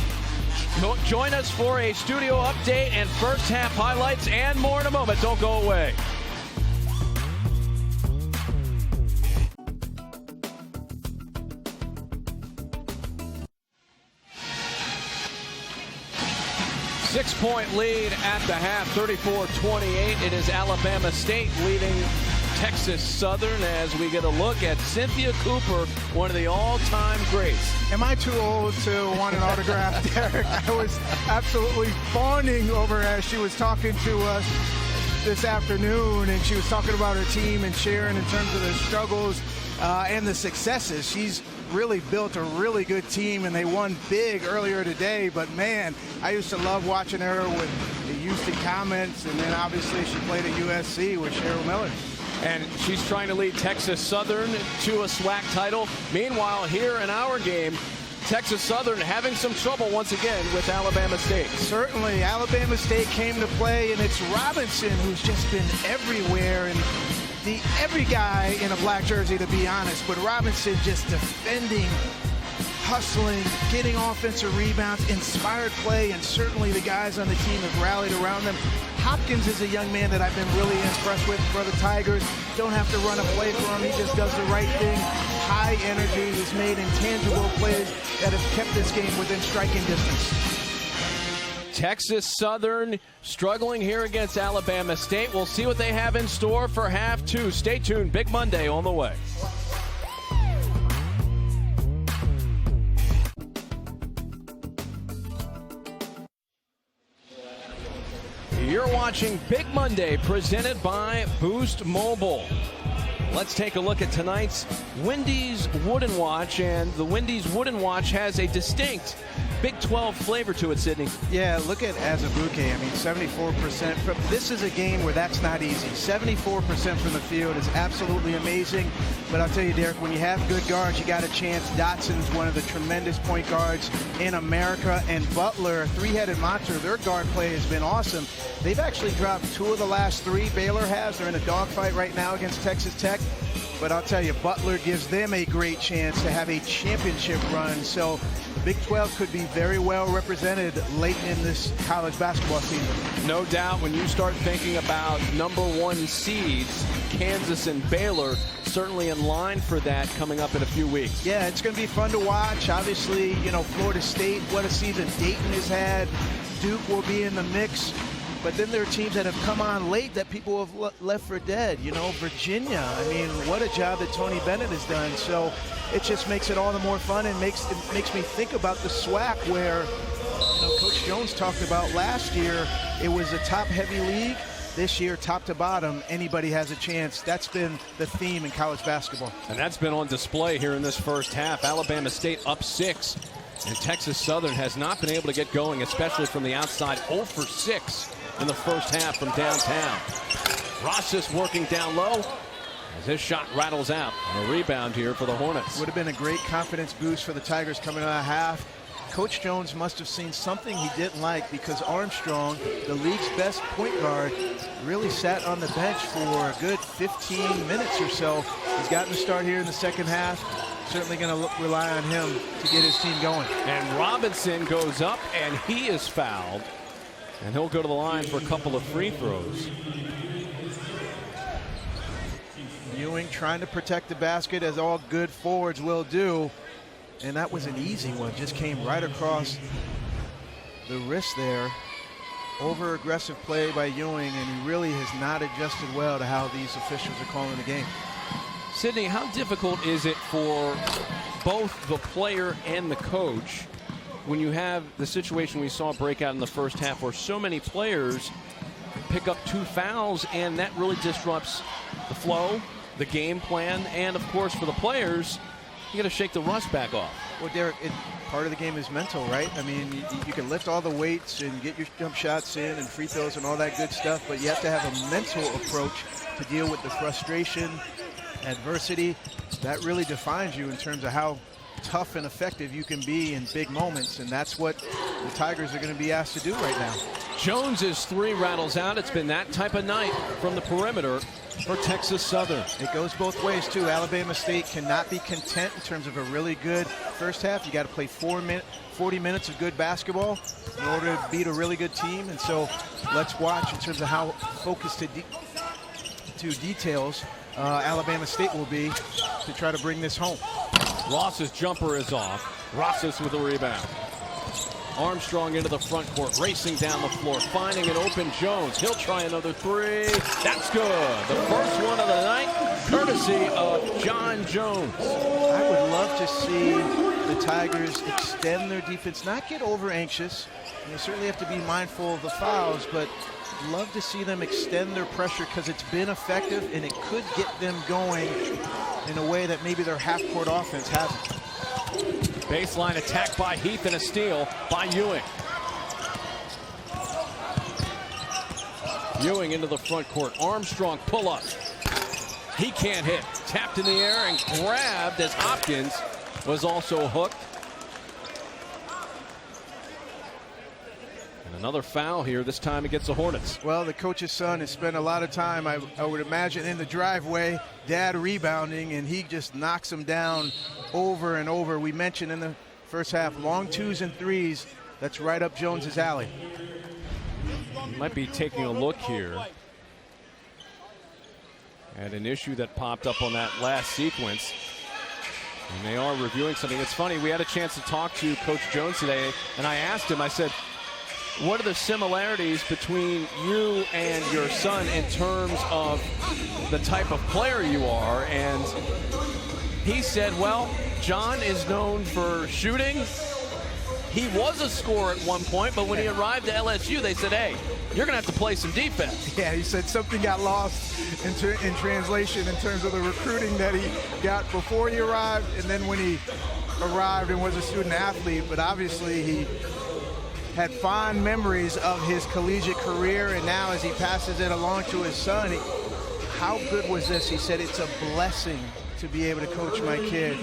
Join us for a studio update and first half highlights and more in a moment. Don't go away. Six-point lead at the half, 34-28. It is Alabama State leading Texas Southern as we get a look at Cynthia Cooper, one of the all-time greats. Am I too old to want an autograph, Derek? I was absolutely fawning over as she was talking to us this afternoon, and she was talking about her team and sharing in terms of their struggles and the successes. She's really built a really good team, and they won big earlier today. But man, I used to love watching her with the Houston Comets, and then obviously she played at USC with Cheryl Miller. And she's trying to lead Texas Southern to a SWAC title. Meanwhile, here in our game, Texas Southern having some trouble once again with Alabama State. Certainly, Alabama State came to play, and it's Robinson who's just been everywhere, and every guy in a black jersey, to be honest, but Robinson just defending, hustling, getting offensive rebounds, inspired play, and certainly the guys on the team have rallied around them. Hopkins is a young man that I've been really impressed with for the Tigers. Don't have to run a play for him. He just does the right thing. High energy. He's made intangible plays that have kept this game within striking distance. Texas Southern struggling here against Alabama State. We'll see what they have in store for half 2. Stay tuned. Big Monday on the way. You're watching Big Monday presented by Boost Mobile. Let's take a look at tonight's Wendy's Wooden Watch, and the Wendy's Wooden Watch has a distinct Big 12 flavor to it, Sydney. Yeah, look at Azubuike. I mean, 74% from. This is a game where that's not easy. 74% from the field is absolutely amazing. But I'll tell you, Derek, when you have good guards, you got a chance. Dotson's one of the tremendous point guards in America, and Butler, three-headed monster. Their guard play has been awesome. They've actually dropped 2 of the last 3. Baylor has. They're in a dogfight right now against Texas Tech. But I'll tell you, Butler gives them a great chance to have a championship run. So the Big 12 could be very well represented late in this college basketball season. No doubt when you start thinking about number 1 seeds, Kansas and Baylor certainly in line for that coming up in a few weeks. Yeah, it's going to be fun to watch. Obviously, you know, Florida State, what a season Dayton has had. Duke will be in the mix. But then there are teams that have come on late that people have left for dead. You know, Virginia, I mean, what a job that Tony Bennett has done. So it just makes it all the more fun, and makes me think about the SWAC, where, you know, Coach Jones talked about last year. It was a top-heavy league. This year, top to bottom, anybody has a chance. That's been the theme in college basketball. And that's been on display here in this first half. Alabama State up 6. And Texas Southern has not been able to get going, especially from the outside. 0 for 6 in the first half from downtown. Rosses working down low as his shot rattles out. A rebound here for the Hornets. Would have been a great confidence boost for the Tigers coming out of half. Coach Jones must have seen something he didn't like, because Armstrong, the league's best point guard, really sat on the bench for a good 15 minutes or so. He's gotten to start here in the second half. Certainly going to rely on him to get his team going. And Robinson goes up, and he is fouled. And he'll go to the line for a couple of free throws. Ewing trying to protect the basket, as all good forwards will do. And that was an easy one. Just came right across the wrist there. Over-aggressive play by Ewing, and he really has not adjusted well to how these officials are calling the game. Sydney, how difficult is it for both the player and the coach when you have the situation we saw break out in the first half, where so many players pick up 2 fouls, and that really disrupts the flow, the game plan, and of course for the players, you got to shake the rust back off. Well, Derek, part of the game is mental, right? I mean, you can lift all the weights and get your jump shots in and free throws and all that good stuff, but you have to have a mental approach to deal with the frustration, adversity. That really defines you in terms of how tough and effective you can be in big moments, and that's what the Tigers are going to be asked to do right now. Jones's 3 rattles out. It's been that type of night from the perimeter for Texas Southern. It goes both ways too. Alabama State cannot be content in terms of a really good first half. You got to play 40 minutes of good basketball in order to beat a really good team, and so let's watch in terms of how focused to details Alabama State will be to try to bring this home. Ross's jumper is off. Rosses with a rebound. Armstrong into the front court, racing down the floor, finding an open Jones. He'll try another 3. That's good. The first one of the night, courtesy of John Jones. I would love to see the Tigers extend their defense, not get over anxious. You certainly have to be mindful of the fouls, but love to see them extend their pressure, because it's been effective and it could get them going in a way that maybe their half-court offense hasn't. Baseline attack by Heath and a steal by Ewing. Ewing into the front court. Armstrong pull up. He can't hit. Tapped in the air and grabbed as Hopkins was also hooked. And another foul here, this time against the Hornets. Well, the coach's son has spent a lot of time, I would imagine, in the driveway, dad rebounding, and he just knocks him down over and over. We mentioned in the first half, long 2s and 3s. That's right up Jones's alley. He might be taking a look here at an issue that popped up on that last sequence. And they are reviewing something. It's funny, we had a chance to talk to Coach Jones today, and I asked him, I said, what are the similarities between you and your son in terms of the type of player you are? And he said, well, John is known for shooting. He was a scorer at one point, but when he arrived at LSU, they said, hey, you're going to have to play some defense. Yeah, he said something got lost in translation in terms of the recruiting that he got before he arrived, and then when he arrived and was a student athlete. But obviously he had fond memories of his collegiate career, and now as he passes it along to his son, how good was this? He said, it's a blessing to be able to coach my kid.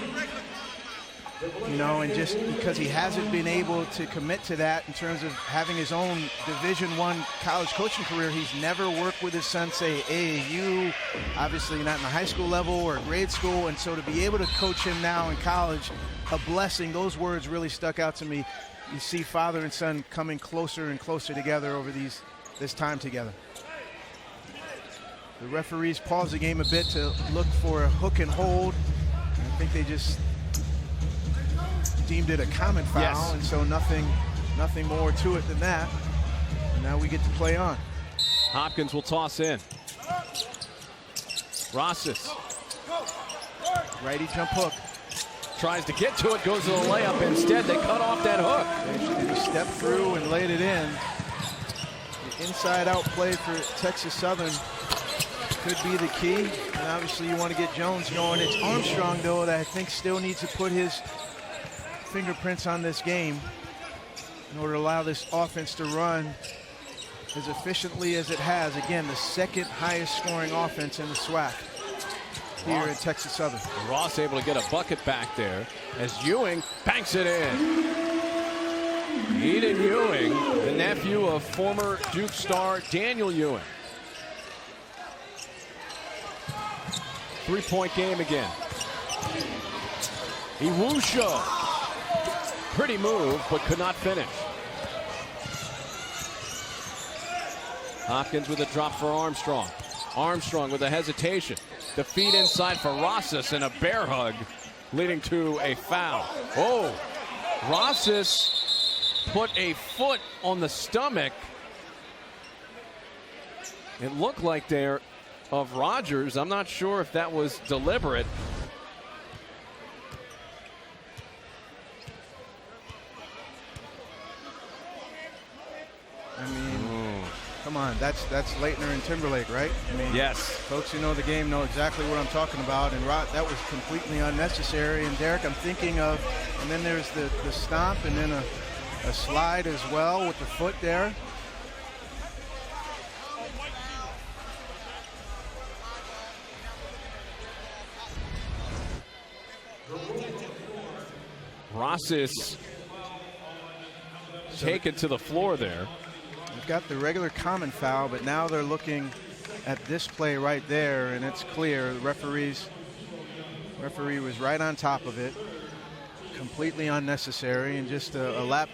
You know, and just because he hasn't been able to commit to that in terms of having his own Division I college coaching career, he's never worked with his son, say, AAU, obviously not in the high school level or grade school, and so to be able to coach him now in college, a blessing. Those words really stuck out to me. You see father and son coming closer and closer together over this time together. The referees paused the game a bit to look for a hook and hold. I think they just deemed it a common foul, yes. And so nothing more to it than that. And now we get to play on. Hopkins will toss in. Rosses. Righty jump hook. Tries to get to it, goes to the layup. Instead, they cut off that hook. And he stepped through and laid it in. The inside-out play for Texas Southern could be the key. And obviously, you want to get Jones going. It's Armstrong, though, that I think still needs to put his fingerprints on this game in order to allow this offense to run as efficiently as it has. Again, the second highest scoring offense in the SWAC here in Texas Southern. Ross able to get a bucket back there as Ewing banks it in. Eden Ewing, the nephew of former Duke star Daniel Ewing. 3-point game again. Iwusha. Pretty move, but could not finish. Hopkins with a drop for Armstrong. Armstrong with a hesitation. The feed inside for Rosas and a bear hug leading to a foul. Oh, Rosas put a foot on the stomach. It looked like they're of Rogers. I'm not sure if that was deliberate. I mean, come on, that's Leitner and Timberlake, right? I mean, yes. Folks who know the game know exactly what I'm talking about. And that was completely unnecessary. And Derek, I'm thinking of, and then there's the stomp and then a slide as well with the foot there. Rosas taken to the floor there. We've got the regular common foul, but now they're looking at this play right there, and it's clear. The referee was right on top of it. Completely unnecessary, and just a lapse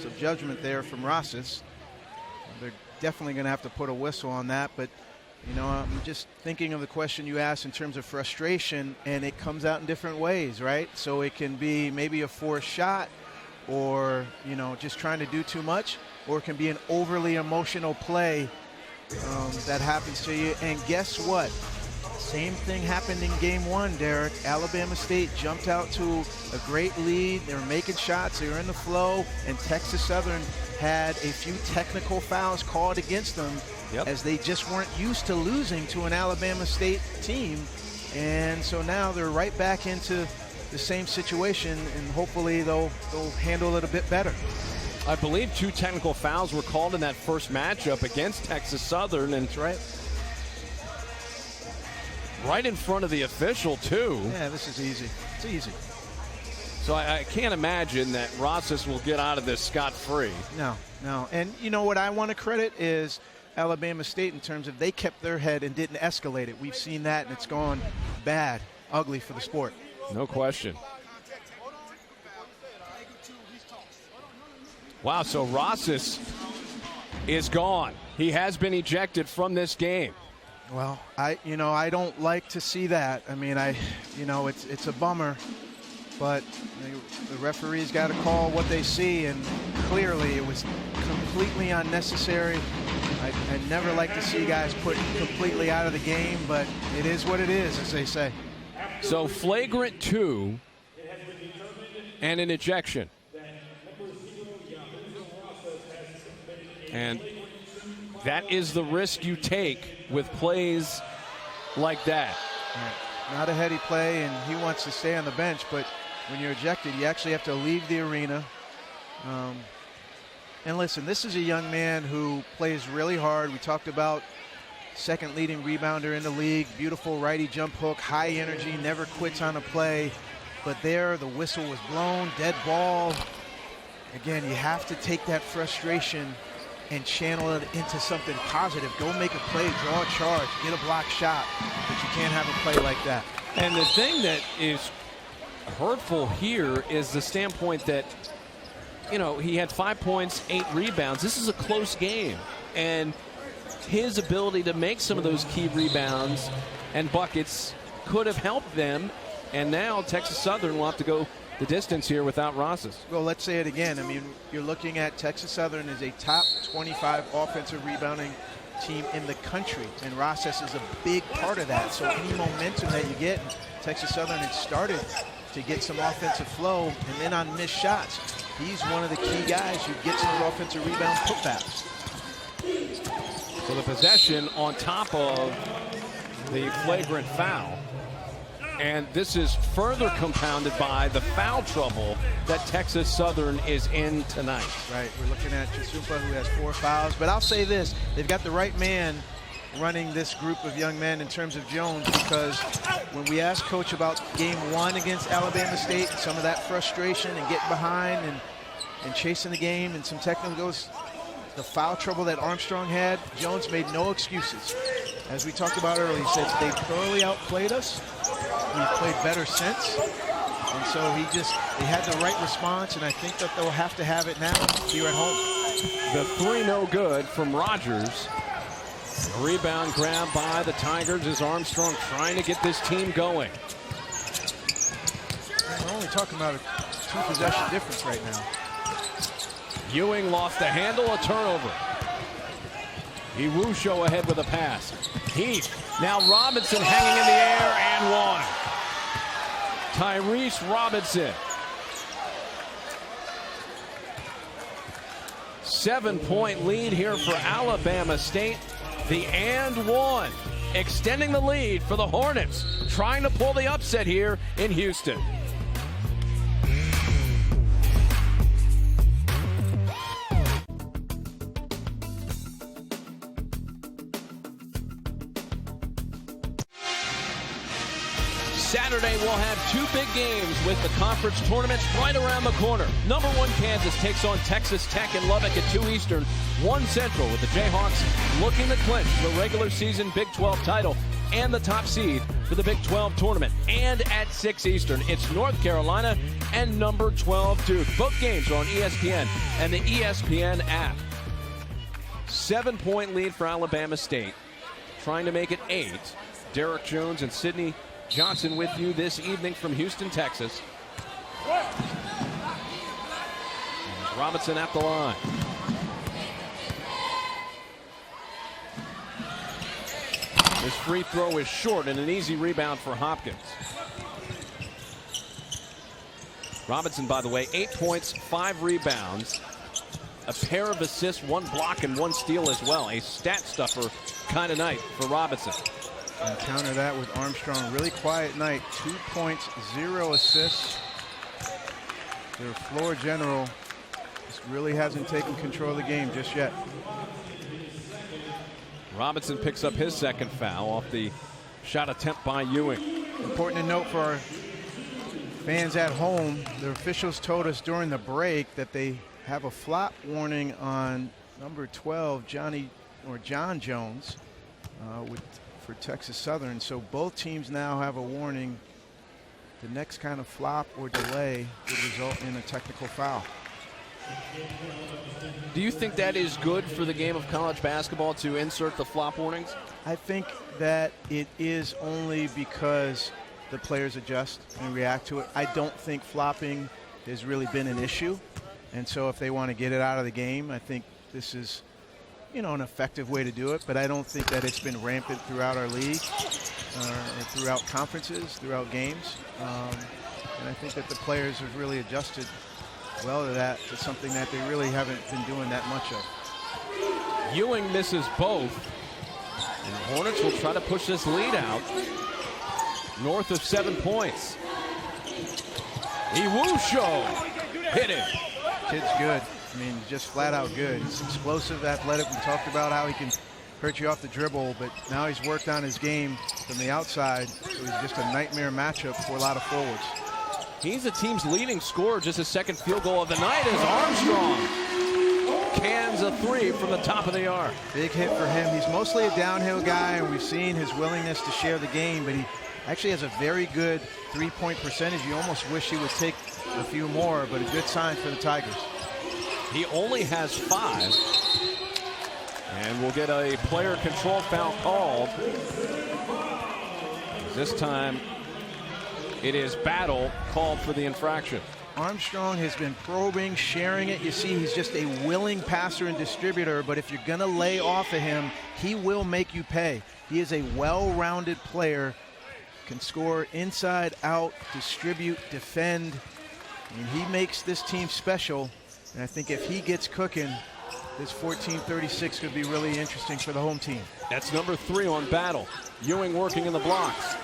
of judgment there from Rosas. They're definitely going to have to put a whistle on that, but you know, I'm just thinking of the question you asked in terms of frustration, and it comes out in different ways, right? So it can be maybe a forced shot, or, you know, just trying to do too much, or it can be an overly emotional play that happens to you. And guess what? Same thing happened in game one, Derek. Alabama State jumped out to a great lead. They were making shots. They were in the flow, and Texas Southern had a few technical fouls called against them. Yep. As they just weren't used to losing to an Alabama State team. And so now they're right back into the same situation, and hopefully they'll handle it a bit better. I believe 2 technical fouls were called in that first matchup against Texas Southern. And that's right. Right in front of the official, too. Yeah, this is easy. It's easy. So I can't imagine that Rosas will get out of this scot-free. No. And you know what I want to credit is Alabama State in terms of they kept their head and didn't escalate it. We've seen that, and it's gone bad, ugly for the sport. No question. Wow, so Rosas is gone. He has been ejected from this game. Well, I don't like to see that. I mean, it's a bummer, but the referee's got to call what they see, and clearly it was completely unnecessary. I never like to see guys put completely out of the game, but it is what it is, as they say. So flagrant 2 and an ejection. And that is the risk you take with plays like that. Right. Not a heady play, and he wants to stay on the bench, but when you're ejected, you actually have to leave the arena. And listen, this is a young man who plays really hard. We talked about second leading rebounder in the league, beautiful righty jump hook, high energy, never quits on a play. But there, the whistle was blown, dead ball. Again, you have to take that frustration and channel it into something positive. Go make a play, draw a charge, get a block shot, but you can't have a play like that. And the thing that is hurtful here is the standpoint that, you know, he had 5 points, 8 rebounds. This is a close game. And his ability to make some of those key rebounds and buckets could have helped them. And now Texas Southern will have to go the distance here without Rosas. Well, let's say it again. I mean, you're looking at Texas Southern as a top 25 offensive rebounding team in the country, and Rosas is a big part of that. So any momentum that you get, Texas Southern had started to get some offensive flow, and then on missed shots, he's one of the key guys who gets those offensive rebound putbacks. So the possession on top of the flagrant foul. And this is further compounded by the foul trouble that Texas Southern is in tonight. Right, we're looking at Chisupa, who has 4 fouls. But I'll say this, they've got the right man running this group of young men in terms of Jones, because when we asked Coach about game 1 against Alabama State, some of that frustration and getting behind and chasing the game and some technicals, the foul trouble that Armstrong had, Jones made no excuses. As we talked about earlier, he said they thoroughly outplayed us. We've played better since. And so he had the right response, and I think that they'll have to have it now here at home. The 3 no good from Rogers. Rebound grab by the Tigers as Armstrong trying to get this team going. We're only talking about a 2-possession difference right now. Ewing lost the handle, a turnover. Iwusho ahead with a pass. Heath, now Robinson hanging in the air and one. Tyrese Robinson. 7-point lead here for Alabama State. The and one, extending the lead for the Hornets, trying to pull the upset here in Houston. Saturday, we'll have 2 big games with the conference tournaments right around the corner. Number 1, Kansas takes on Texas Tech in Lubbock at 2 Eastern, 1 Central, with the Jayhawks looking to clinch the regular season Big 12 title and the top seed for the Big 12 tournament. And at 6 Eastern, it's North Carolina and number 12 Duke. Both games are on ESPN and the ESPN app. 7-point lead for Alabama State, trying to make it 8. Derek Jones and Sidney Johnson with you this evening from Houston, Texas. Robinson at the line. His free throw is short and an easy rebound for Hopkins. Robinson, by the way, 8 points, 5 rebounds, a pair of assists, 1 block and 1 steal as well. A stat stuffer kind of night for Robinson. And counter that with Armstrong. Really quiet night. 2 points, 0 assists. Their floor general just really hasn't taken control of the game just yet. Robinson picks up his 2nd foul off the shot attempt by Ewing. Important to note for our fans at home, the officials told us during the break that they have a flop warning on number 12, John Jones, for Texas Southern. So both teams now have a warning. The next kind of flop or delay would result in a technical foul. Do you think that is good for the game of college basketball to insert the flop warnings? I think that it is only because the players adjust and react to it. I don't think flopping has really been an issue. And so if they want to get it out of the game, I think this is, an effective way to do it. But I don't think that it's been rampant throughout our league, or throughout conferences, throughout games. And I think that the players have really adjusted well to that, to something that they really haven't been doing that much of. Ewing misses both. And the Hornets will try to push this lead out north of 7 points. Iwusho hit it. Kid's good. I mean, just flat out good. He's explosive, athletic. We talked about how he can hurt you off the dribble, but now he's worked on his game from the outside. So he's just a nightmare matchup for a lot of forwards. He's the team's leading scorer, just his 2nd field goal of the night as Armstrong cans a 3 from the top of the arc. Big hit for him. He's mostly a downhill guy, and we've seen his willingness to share the game, but he actually has a very good 3-point percentage. You almost wish he would take a few more, but a good sign for the Tigers. He only has 5. And we'll get a player control foul called. This time it is Battle called for the infraction. Armstrong has been probing, sharing it. You see, he's just a willing passer and distributor, but if you're going to lay off of him, he will make you pay. He is a well-rounded player, can score inside, out, distribute, defend, and he makes this team special. And I think if he gets cooking, this 14-36 could be really interesting for the home team. That's number 3 on Battle. Ewing working in the blocks.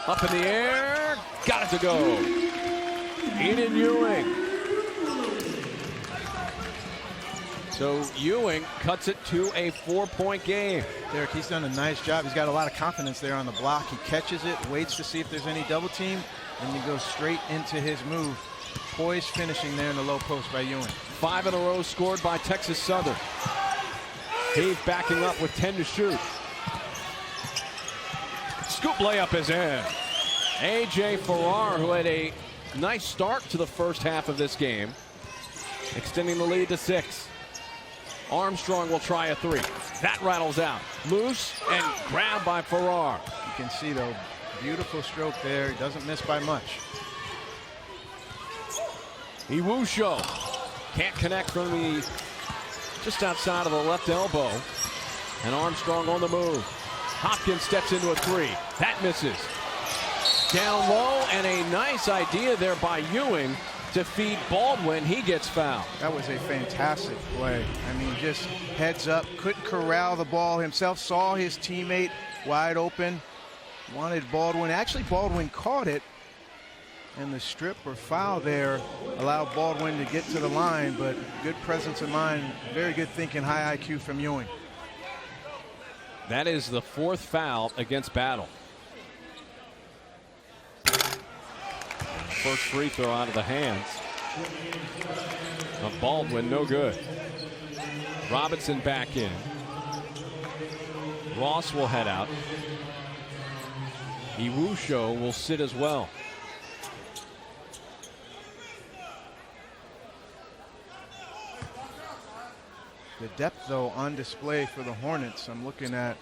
Up in the air. Got it to go. Eden Ewing. So Ewing cuts it to a 4-point game. Derek, he's done a nice job. He's got a lot of confidence there on the block. He catches it, waits to see if there's any double team, and he goes straight into his move. Poised finishing there in the low post by Ewing. 5 in a row scored by Texas Southern. He's backing up with 10 to shoot. Scoop layup is in. A.J. Farrar, who had a nice start to the first half of this game, extending the lead to 6. Armstrong will try a 3. That rattles out. Loose and grabbed by Farrar. You can see, though, beautiful stroke there. He doesn't miss by much. Iwusho can't connect from the just outside of the left elbow. And Armstrong on the move. Hopkins steps into a 3. That misses. Down low, and a nice idea there by Ewing to feed Baldwin. He gets fouled. That was a fantastic play. I mean, just heads up, couldn't corral the ball himself, saw his teammate wide open, wanted Baldwin. Actually, Baldwin caught it, and the strip or foul there allowed Baldwin to get to the line, but good presence of mind, very good thinking, high IQ from Ewing. That is the 4th foul against Battle. First free throw out of the hands of Baldwin, no good. Robinson back in. Ross will head out. Iwusho will sit as well. The depth, though, on display for the Hornets. I'm looking at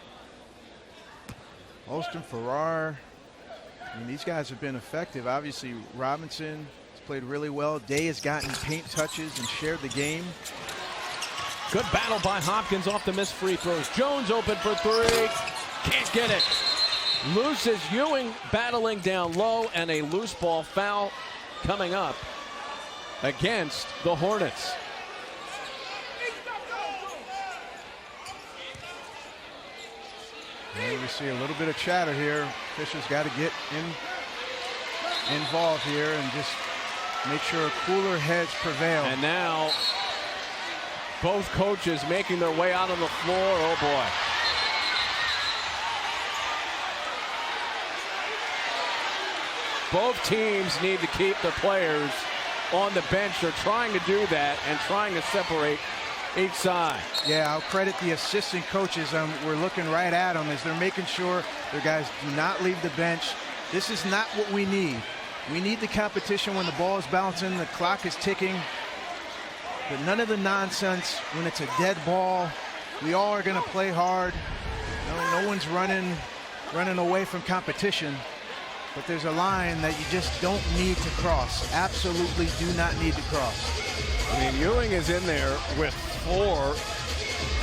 Holston, Farrar. I mean, these guys have been effective. Obviously, Robinson has played really well. Day has gotten paint touches and shared the game. Good battle by Hopkins off the missed free throws. Jones open for 3. Can't get it. Loose is Ewing battling down low, and a loose ball foul coming up against the Hornets. And we see a little bit of chatter here. Fisher's got to get involved here and just make sure cooler heads prevail. And now both coaches making their way out on the floor. Oh boy. Both teams need to keep their players on the bench. They're trying to do that and trying to separate each side. Yeah, I'll credit the assistant coaches. We're looking right at them as they're making sure their guys do not leave the bench. This is not what we need. We need the competition when the ball is bouncing, the clock is ticking. But none of the nonsense when it's a dead ball. We all are going to play hard. No one's running away from competition. But there's a line that you just don't need to cross. Absolutely do not need to cross. I mean, Ewing is in there with 4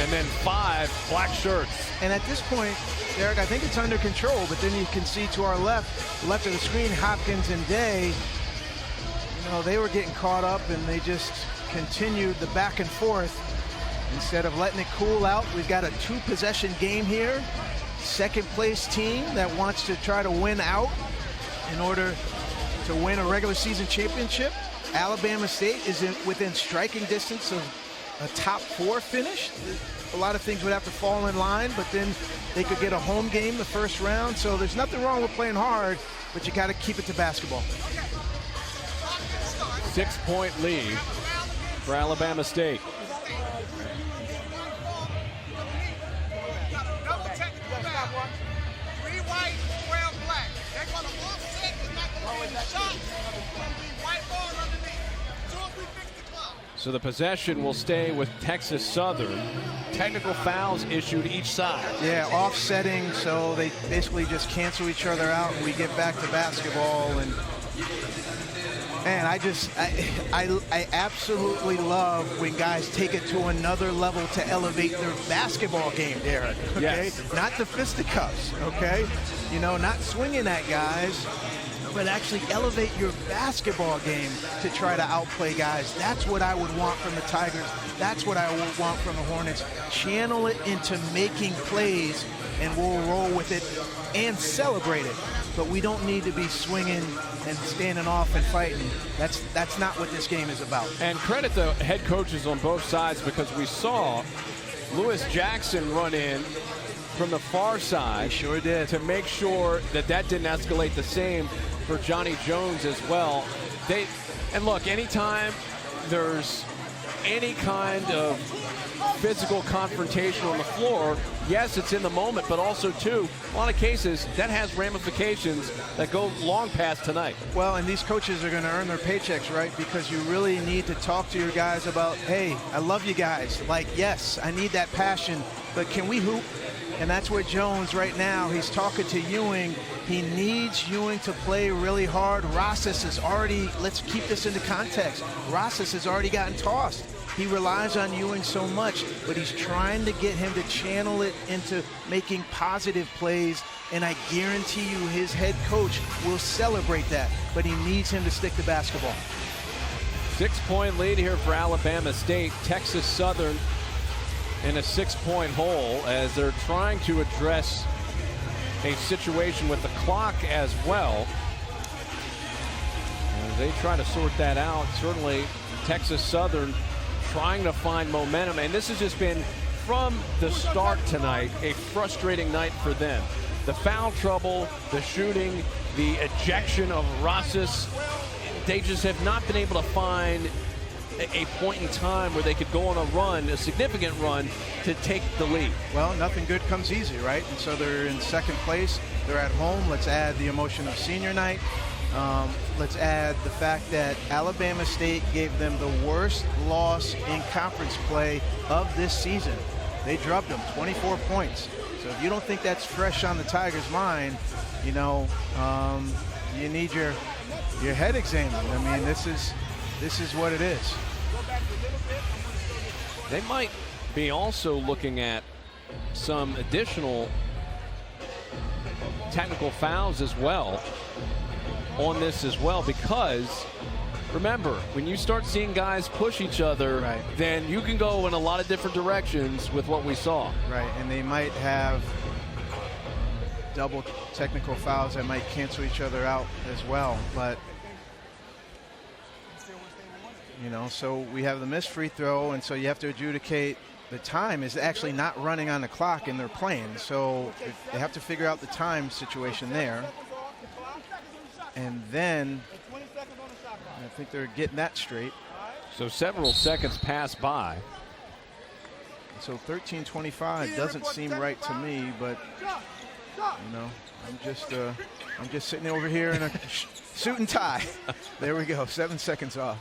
and then 5 black shirts. And at this point, Derek, I think it's under control, but then you can see to our left of the screen, Hopkins and Day, you know, they were getting caught up and they just continued the back and forth. Instead of letting it cool out, we've got a 2-possession game here. Second place team that wants to try to win out in order to win a regular season championship. Alabama State is within striking distance of a top 4 finish. A lot of things would have to fall in line, but then they could get a home game the first round. So there's nothing wrong with playing hard, but you got to keep it to basketball. 6-point lead for Alabama State. So the possession will stay with Texas Southern. Technical fouls issued each side. Yeah, offsetting, so they basically just cancel each other out and we get back to basketball. And man, I absolutely love when guys take it to another level to elevate their basketball game, Derek. Okay, yes. Not the fisticuffs. Okay, you know, not swinging at guys, but actually elevate your basketball game to try to outplay guys. That's what I would want from the Tigers. That's what I would want from the Hornets. Channel it into making plays, and we'll roll with it and celebrate it. But we don't need to be swinging and standing off and fighting. That's not what this game is about. And credit the head coaches on both sides, because we saw Lewis Jackson run in from the far side. He sure did. To make sure that didn't escalate. The same for Johnny Jones as well. And look, anytime there's any kind of physical confrontation on the floor, yes, it's in the moment, but also, too, a lot of cases, that has ramifications that go long past tonight. Well, and these coaches are going to earn their paychecks, right? Because you really need to talk to your guys about, hey, I love you guys. Like, yes, I need that passion, but can we hoop? And that's where Jones right now, he's talking to Ewing. He needs Ewing to play really hard. Rosas is already, let's keep this into context, Rosas has already gotten tossed. He relies on Ewing so much, but he's trying to get him to channel it into making positive plays, and I guarantee you his head coach will celebrate that, but he needs him to stick to basketball. 6-point lead here for Alabama State. Texas Southern in a 6-point hole as they're trying to address a situation with the clock as well. As they try to sort that out, certainly Texas Southern trying to find momentum, and this has just been, from the start tonight, a frustrating night for them. The foul trouble, the shooting, the ejection of Rosas, they just have not been able to find a point in time where they could go on a run, a significant run, to take the lead. Well, nothing good comes easy, right? And so they're in second place. They're at home. Let's add the emotion of senior night. Let's add the fact that Alabama State gave them the worst loss in conference play of this season. They dropped them 24 points. So if you don't think that's fresh on the Tigers' mind, you know, you need your head examined. I mean, this is what it is. They might be also looking at some additional technical fouls as well on this as well, because remember, when you start seeing guys push each other, right, then you can go in a lot of different directions with what we saw. Right, and they might have double technical fouls that might cancel each other out as well, but you know, so we have the missed free throw, and so you have to adjudicate the time is actually not running on the clock, and they're playing, so they have to figure out the time situation there. And then I think they're getting that straight. So several seconds pass by. So 13:25 doesn't seem right to me, but you know, I'm just sitting over here in a suit and tie. There we go, 7 seconds off.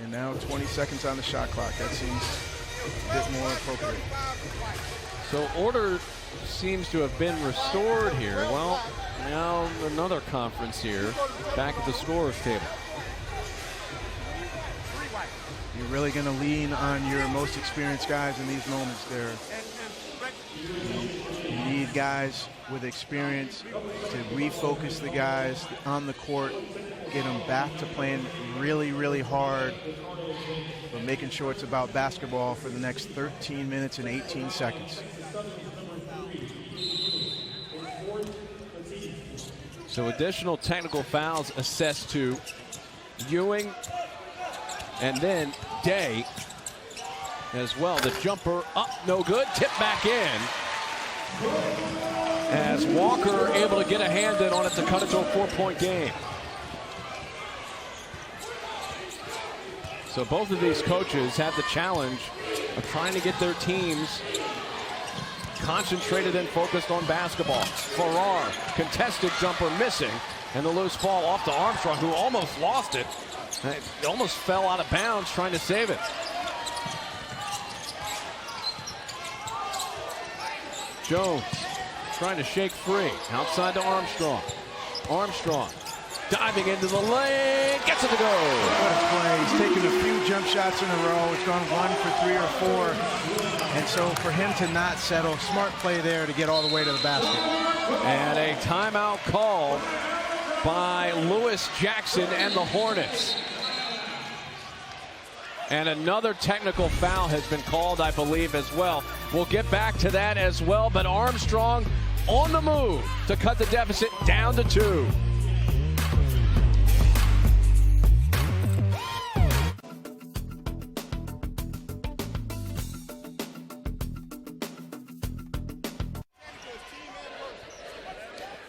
And now 20 seconds on the shot clock. That seems a bit more appropriate. So order seems to have been restored here. Well, now another conference here, back at the scorer's table. You're really going to lean on your most experienced guys in these moments there. You need guys with experience to refocus the guys on the court, get them back to playing really, really hard, but making sure it's about basketball for the next 13 minutes and 18 seconds. So additional technical fouls assessed to Ewing, and then Day as well. The jumper up, no good. Tip back in. As Walker able to get a hand in on it to cut it to a 4-point game. So both of these coaches have the challenge of trying to get their teams concentrated and focused on basketball. Farrar, contested jumper missing, and the loose ball off to Armstrong, who almost lost it. It almost fell out of bounds trying to save it. Jones trying to shake free. Outside to Armstrong. Armstrong diving into the lane. Gets it to go. What a play. He's taken a few jump shots in a row. It's gone 1 for 3 or 4. And so for him to not settle, smart play there to get all the way to the basket. And a timeout called by Lewis Jackson and the Hornets. And another technical foul has been called, I believe, as well. We'll get back to that as well, but Armstrong on the move to cut the deficit down to 2.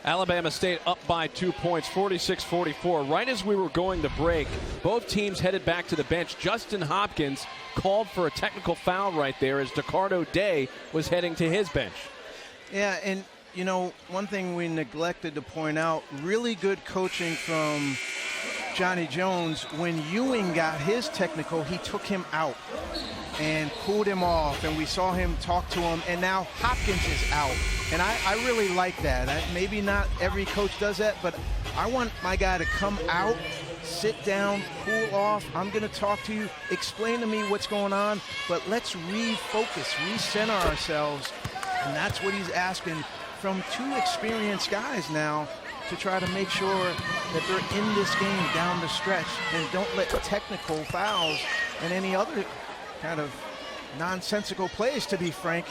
Alabama State up by 2 points, 46-44. Right as we were going to break, both teams headed back to the bench. Justin Hopkins called for a technical foul right there as Ricardo Day was heading to his bench. Yeah, and, you know, one thing we neglected to point out, really good coaching from Johnny Jones. When Ewing got his technical, he took him out and cooled him off, and we saw him talk to him, and now Hopkins is out. And I really like that. Maybe not every coach does that, but I want my guy to come out, sit down, cool off. I'm going to talk to you, explain to me what's going on, but let's refocus, recenter ourselves. And that's what he's asking from 2 experienced guys now to try to make sure that they're in this game down the stretch and don't let technical fouls and any other kind of nonsensical plays, to be frank,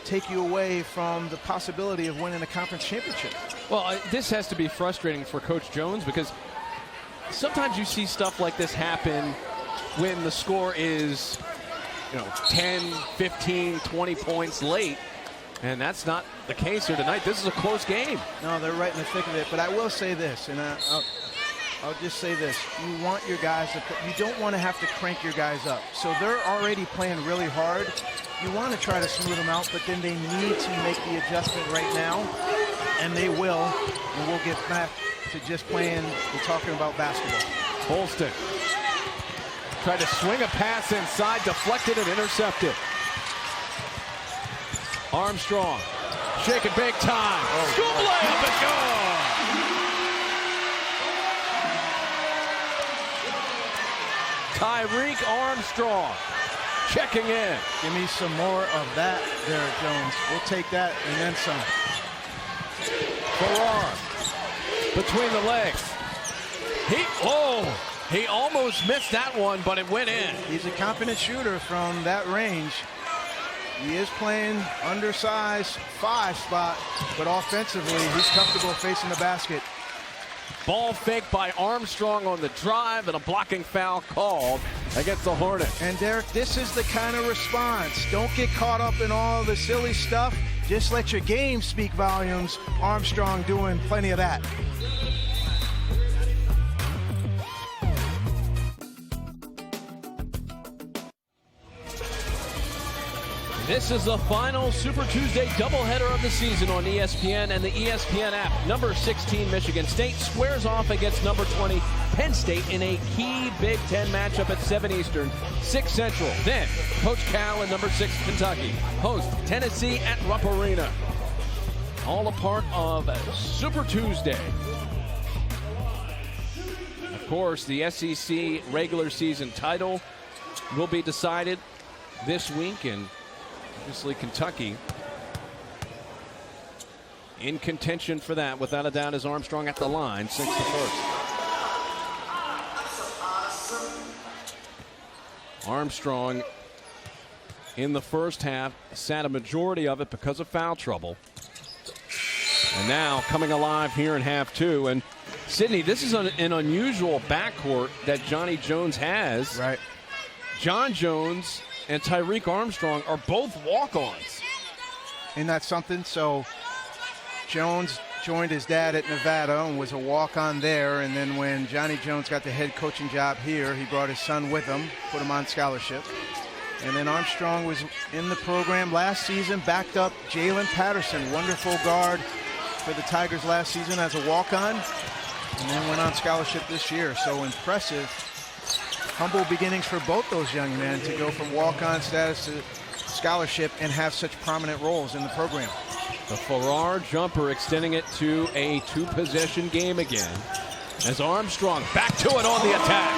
take you away from the possibility of winning a conference championship. Well, this has to be frustrating for Coach Jones, because sometimes you see stuff like this happen when the score is, 10, 15, 20 points late, and that's not the case here tonight. This is a close game. No, they're right in the thick of it, but I will say this, and I'll just say this. You want your guys to, you don't want to have to crank your guys up. So they're already playing really hard. You want to try to smooth them out, but then they need to make the adjustment right now, and they will. And we'll get back to just playing and talking about basketball. Holston tried to swing a pass inside, deflected and intercepted. Armstrong, shake and bake time. Scoop layup and good. Tyreek Armstrong checking in. Give me some more of that, Derek Jones. We'll take that and then some. Farrar between the legs. He almost missed that one, but it went in. He's a confident shooter from that range. He is playing undersized 5 spot, but offensively, he's comfortable facing the basket. Ball fake by Armstrong on the drive, and a blocking foul called against the Hornets. And Derek, this is the kind of response. Don't get caught up in all the silly stuff. Just let your game speak volumes. Armstrong doing plenty of that. This is the final Super Tuesday doubleheader of the season on ESPN and the ESPN app. Number 16 Michigan State squares off against number 20 Penn State in a key Big Ten matchup at 7 Eastern, 6 Central. Then Coach Cal and number 6 Kentucky host Tennessee at Rupp Arena. All a part of Super Tuesday. Of course, the SEC regular season title will be decided this week, and obviously Kentucky in contention for that, without a doubt, as Armstrong at the line, 6 to first. Armstrong in the first half sat a majority of it because of foul trouble. And now coming alive here in half 2. And Sydney, this is an unusual backcourt that Johnny Jones has. Right. John Jones and Tyreek Armstrong are both walk-ons. Isn't that something? So Jones joined his dad at Nevada and was a walk-on there. And then when Johnny Jones got the head coaching job here, he brought his son with him, put him on scholarship. And then Armstrong was in the program last season, backed up Jalen Patterson, wonderful guard for the Tigers last season as a walk-on, and then went on scholarship this year. So impressive. Humble beginnings for both those young men to go from walk-on status to scholarship and have such prominent roles in the program. The Farrar jumper extending it to a 2-possession game again, as Armstrong back to it on the attack.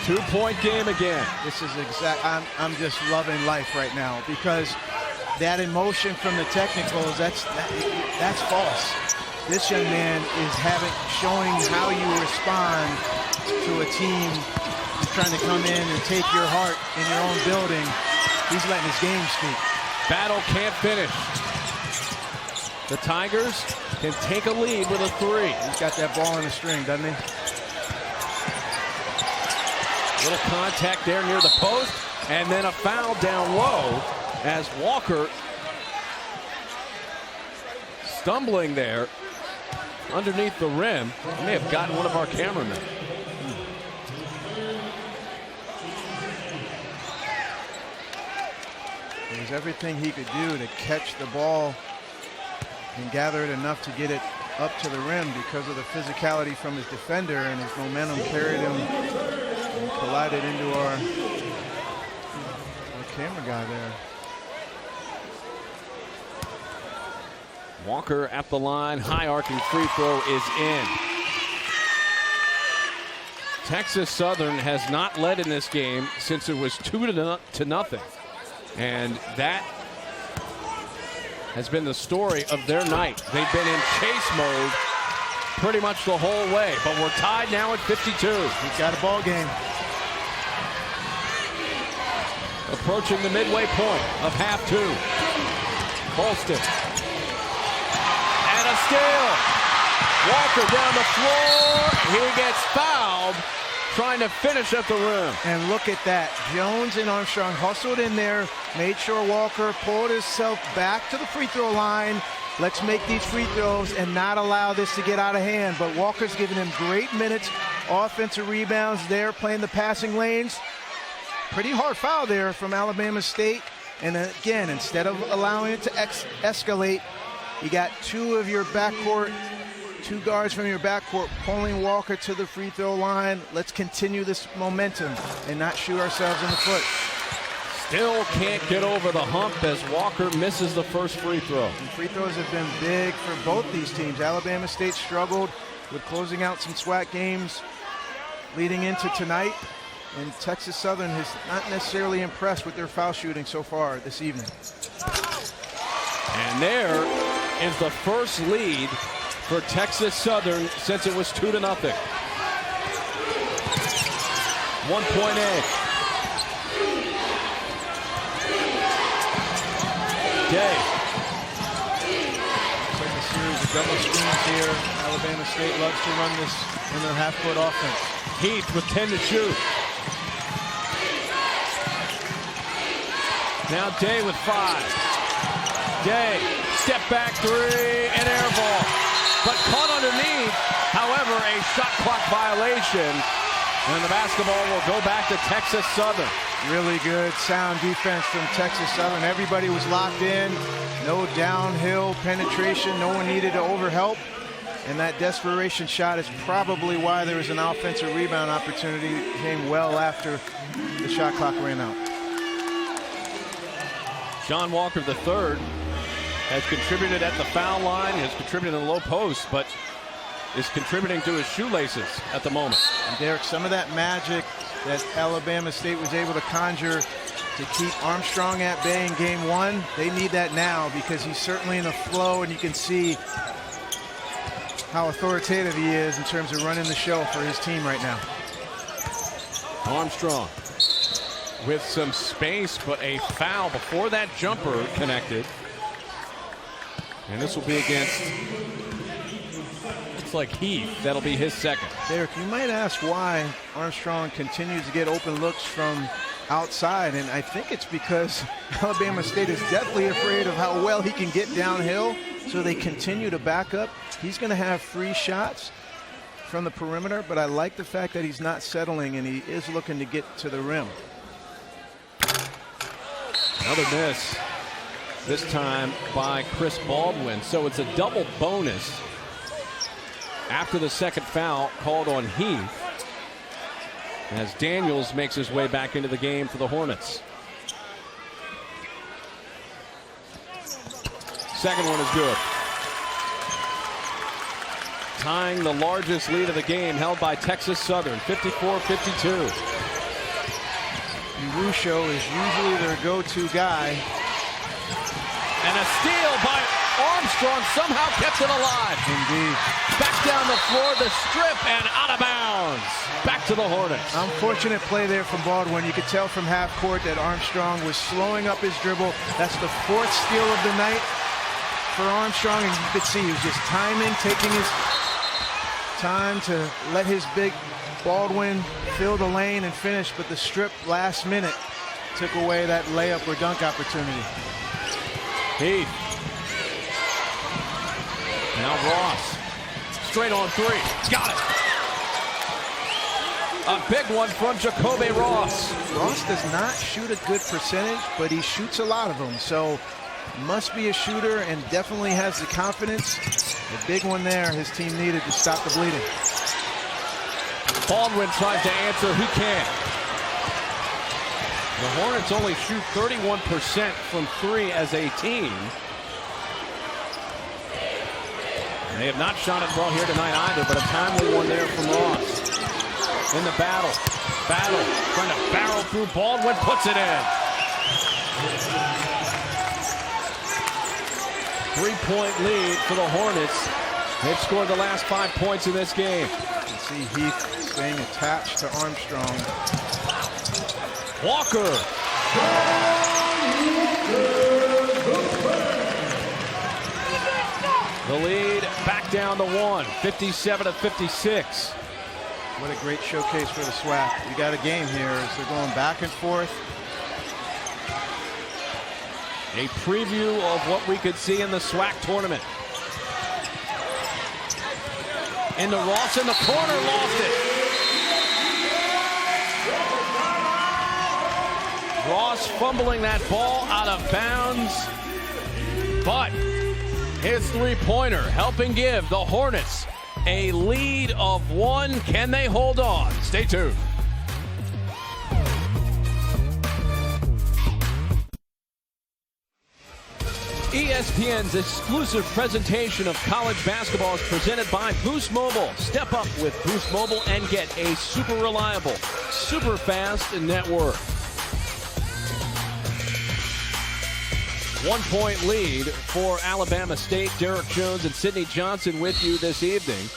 2-point game again. This is I'm just loving life right now, because that emotion from the technicals, that's false. This young man is showing how you respond to a team who's trying to come in and take your heart in your own building. He's letting his game speak. Battle can't finish. The Tigers can take a lead with a 3. He's got that ball on the string, doesn't he? Little contact there near the post, and then a foul down low as Walker stumbling there underneath the rim. He may have gotten one of our cameramen. It was everything he could do to catch the ball and gather it enough to get it up to the rim because of the physicality from his defender, and his momentum carried him and collided into our camera guy there. Walker at the line, high arcing free throw is in. Texas Southern has not led in this game since it was 2-0, and that has been the story of their night. They've been in chase mode pretty much the whole way, but we're tied now at 52. He's got a ball game. Approaching the midway point of half 2. Holston. And a steal. Walker down the floor. He gets fouled trying to finish at the rim. And look at that. Jones and Armstrong hustled in there, made sure Walker pulled himself back to the free throw line. Let's make these free throws and not allow this to get out of hand. But Walker's giving him great minutes, offensive rebounds there, playing the passing lanes. Pretty hard foul there from Alabama State. And again, instead of allowing it to escalate, you got two guards from your backcourt pulling Walker to the free throw line. Let's continue this momentum and not shoot ourselves in the foot. Still can't get over the hump as Walker misses the first free throw. And free throws have been big for both these teams. Alabama State struggled with closing out some SWAC games leading into tonight. And Texas Southern has not necessarily impressed with their foul shooting so far this evening. And there is the first lead for Texas Southern since it was 2-0. 1-point edge. Day. Looks like a series of double screens here. Alabama State loves to run this in their half-court offense. Heath with 10 to shoot. Now Day with 5. Day, step back 3, and air ball. But caught underneath, however, a shot clock violation. And the basketball will go back to Texas Southern. Really good, sound defense from Texas Southern. Everybody was locked in. No downhill penetration. No one needed to overhelp. And that desperation shot is probably why there was an offensive rebound opportunity. It came well after the shot clock ran out. John Walker III has contributed at the foul line. He has contributed in the low post, but is contributing to his shoelaces at the moment. And Derek, some of that magic that Alabama State was able to conjure to keep Armstrong at bay in game 1, they need that now because he's certainly in a flow, and you can see how authoritative he is in terms of running the show for his team right now. Armstrong with some space, but a foul before that jumper connected. And this will be against, looks like Heath. That'll be his second. Derek, you might ask why Armstrong continues to get open looks from outside, and I think it's because Alabama State is definitely afraid of how well he can get downhill, so they continue to back up. He's going to have free shots from the perimeter, but I like the fact that he's not settling, and he is looking to get to the rim. Another miss, this time by Chris Baldwin. So it's a double bonus after the second foul called on Heath, as Daniels makes his way back into the game for the Hornets. Second one is good. Tying the largest lead of the game, held by Texas Southern, 54-52. Rusho is usually their go-to guy. And a steal by Armstrong somehow kept it alive. Indeed. Back down the floor, the strip, and out of bounds. Back to the Hornets. Unfortunate play there from Baldwin. You could tell from half court that Armstrong was slowing up his dribble. That's the 4th steal of the night for Armstrong, and you could see he was just timing, taking his time to let his big Baldwin fill the lane and finish, but the strip last minute took away that layup or dunk opportunity. Heath. Now Ross. Straight on 3. Got it. A big one from Jacoby Ross. Ross does not shoot a good percentage, but he shoots a lot of them, so must be a shooter and definitely has the confidence. The big one there his team needed to stop the bleeding. Baldwin tries to answer. He can't. The Hornets only shoot 31% from 3 as a team. They have not shot it well here tonight either, but a timely one there from Ross. In the battle, trying to barrel through. Baldwin puts it in. 3-point lead for the Hornets. They've scored the last 5 points in this game. You see Heath staying attached to Armstrong. Walker. The lead back down to 1, 57-56. What a great showcase for the SWAC. You got a game here as they're going back and forth. A preview of what we could see in the SWAC tournament. Into Ross in the corner, lost it. Ross fumbling that ball out of bounds, but his three-pointer helping give the Hornets a lead of 1. Can they hold on? Stay tuned. ESPN's exclusive presentation of college basketball is presented by Boost Mobile. Step up with Boost Mobile and get a super reliable, super fast network. 1-point lead for Alabama State. Derek Jones and Sidney Johnson with you this evening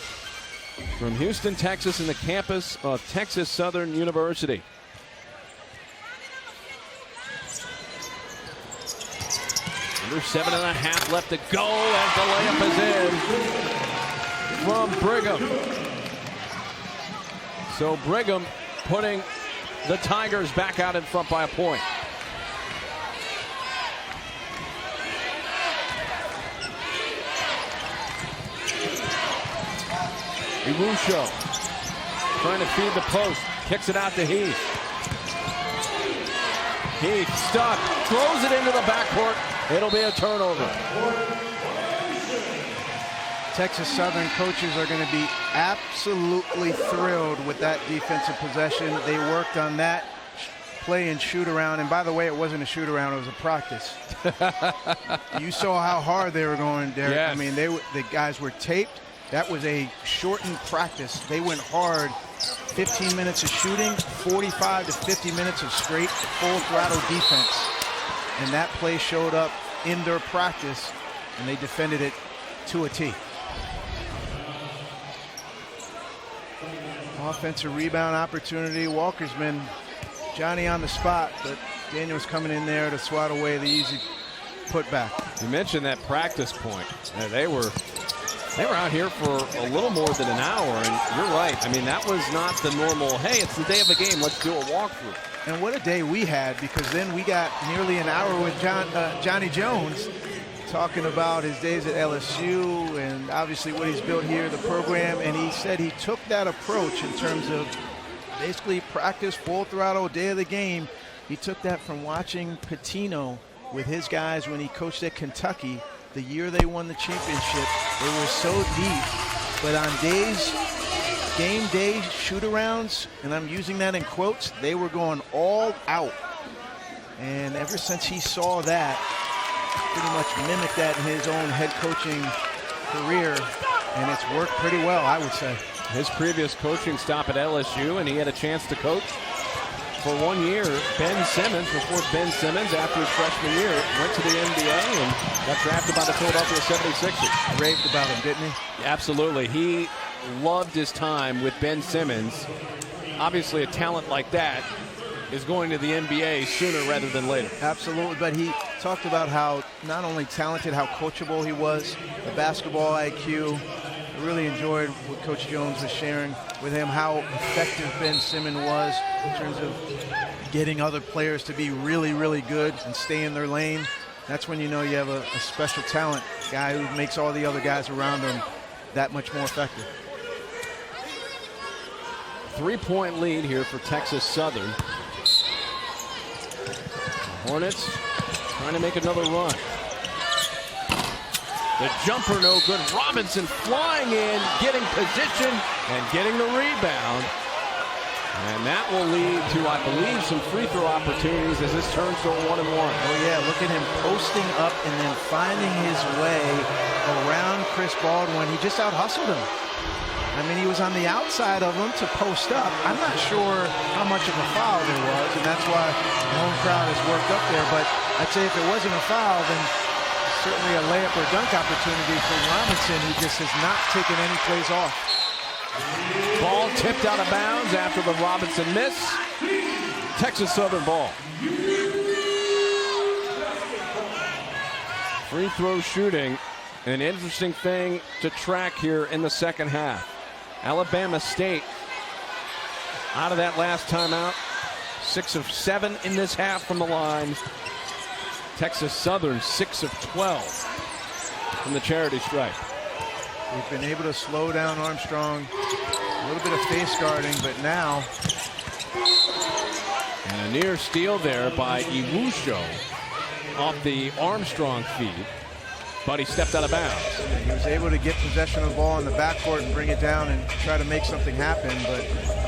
from Houston, Texas, and the campus of Texas Southern University. Under 7.5 left to go as the layup is in from Brigham. So Brigham putting the Tigers back out in front by a point. Iwusho trying to feed the post, kicks it out to Heath. Heath stuck, throws it into the backcourt. It'll be a turnover. Texas Southern coaches are going to be absolutely thrilled with that defensive possession. They worked on that play and shoot around. And by the way, it wasn't a shoot around, it was a practice. You saw how hard they were going, Derek. Yes. I mean, the guys were taped. That was a shortened practice. They went hard. 15 minutes of shooting, 45 to 50 minutes of straight full throttle defense. And that play showed up in their practice, and they defended it to a T. Offensive rebound opportunity. Walker's been Johnny on the spot, but Daniel's coming in there to swat away the easy putback. You mentioned that practice point. They were out here for a little more than an hour, and you're right. I mean, that was not the normal, hey, it's the day of the game, let's do a walkthrough. And what a day we had, because then we got nearly an hour with Johnny Jones talking about his days at LSU and obviously what he's built here, the program, and he said he took that approach in terms of basically practice, full throttle, day of the game. He took that from watching Pitino with his guys when he coached at Kentucky the year they won the championship. They were so deep, but on days, game day shoot-arounds, and I'm using that in quotes, they were going all out. And ever since he saw that, pretty much mimicked that in his own head coaching career, and it's worked pretty well, I would say. His previous coaching stop at LSU, and he had a chance to coach for 1 year, Ben Simmons, before Ben Simmons, after his freshman year, went to the NBA and got drafted by the Philadelphia 76ers. Raved about him, didn't he? Absolutely. He loved his time with Ben Simmons. Obviously, a talent like that is going to the NBA sooner rather than later. Absolutely, but he talked about how not only talented, how coachable he was, the basketball IQ. I really enjoyed what Coach Jones was sharing with him, how effective Ben Simmons was in terms of getting other players to be really, really good and stay in their lane. That's when you know you have a special talent, guy who makes all the other guys around him that much more effective. 3-point lead here for Texas Southern. Hornets trying to make another run. The jumper no good. Robinson flying in, getting position, and getting the rebound. And that will lead to, I believe, some free throw opportunities as this turns to a 1-and-1. Oh, yeah, look at him posting up and then finding his way around Chris Baldwin. He just out-hustled him. I mean, he was on the outside of him to post up. I'm not sure how much of a foul there was, and that's why the home crowd has worked up there. But I'd say if it wasn't a foul, then certainly a layup or dunk opportunity for Robinson, who just has not taken any plays off. Ball tipped out of bounds after the Robinson miss. Texas Southern ball. Free throw shooting, an interesting thing to track here in the second half. Alabama State out of that last timeout, 6 of 7 in this half from the line. Texas Southern 6 of 12 from the charity stripe. We've been able to slow down Armstrong, a little bit of face guarding, but now. And a near steal there by Iwusho off the Armstrong feed, but he stepped out of bounds. He was able to get possession of the ball in the backcourt and bring it down and try to make something happen, but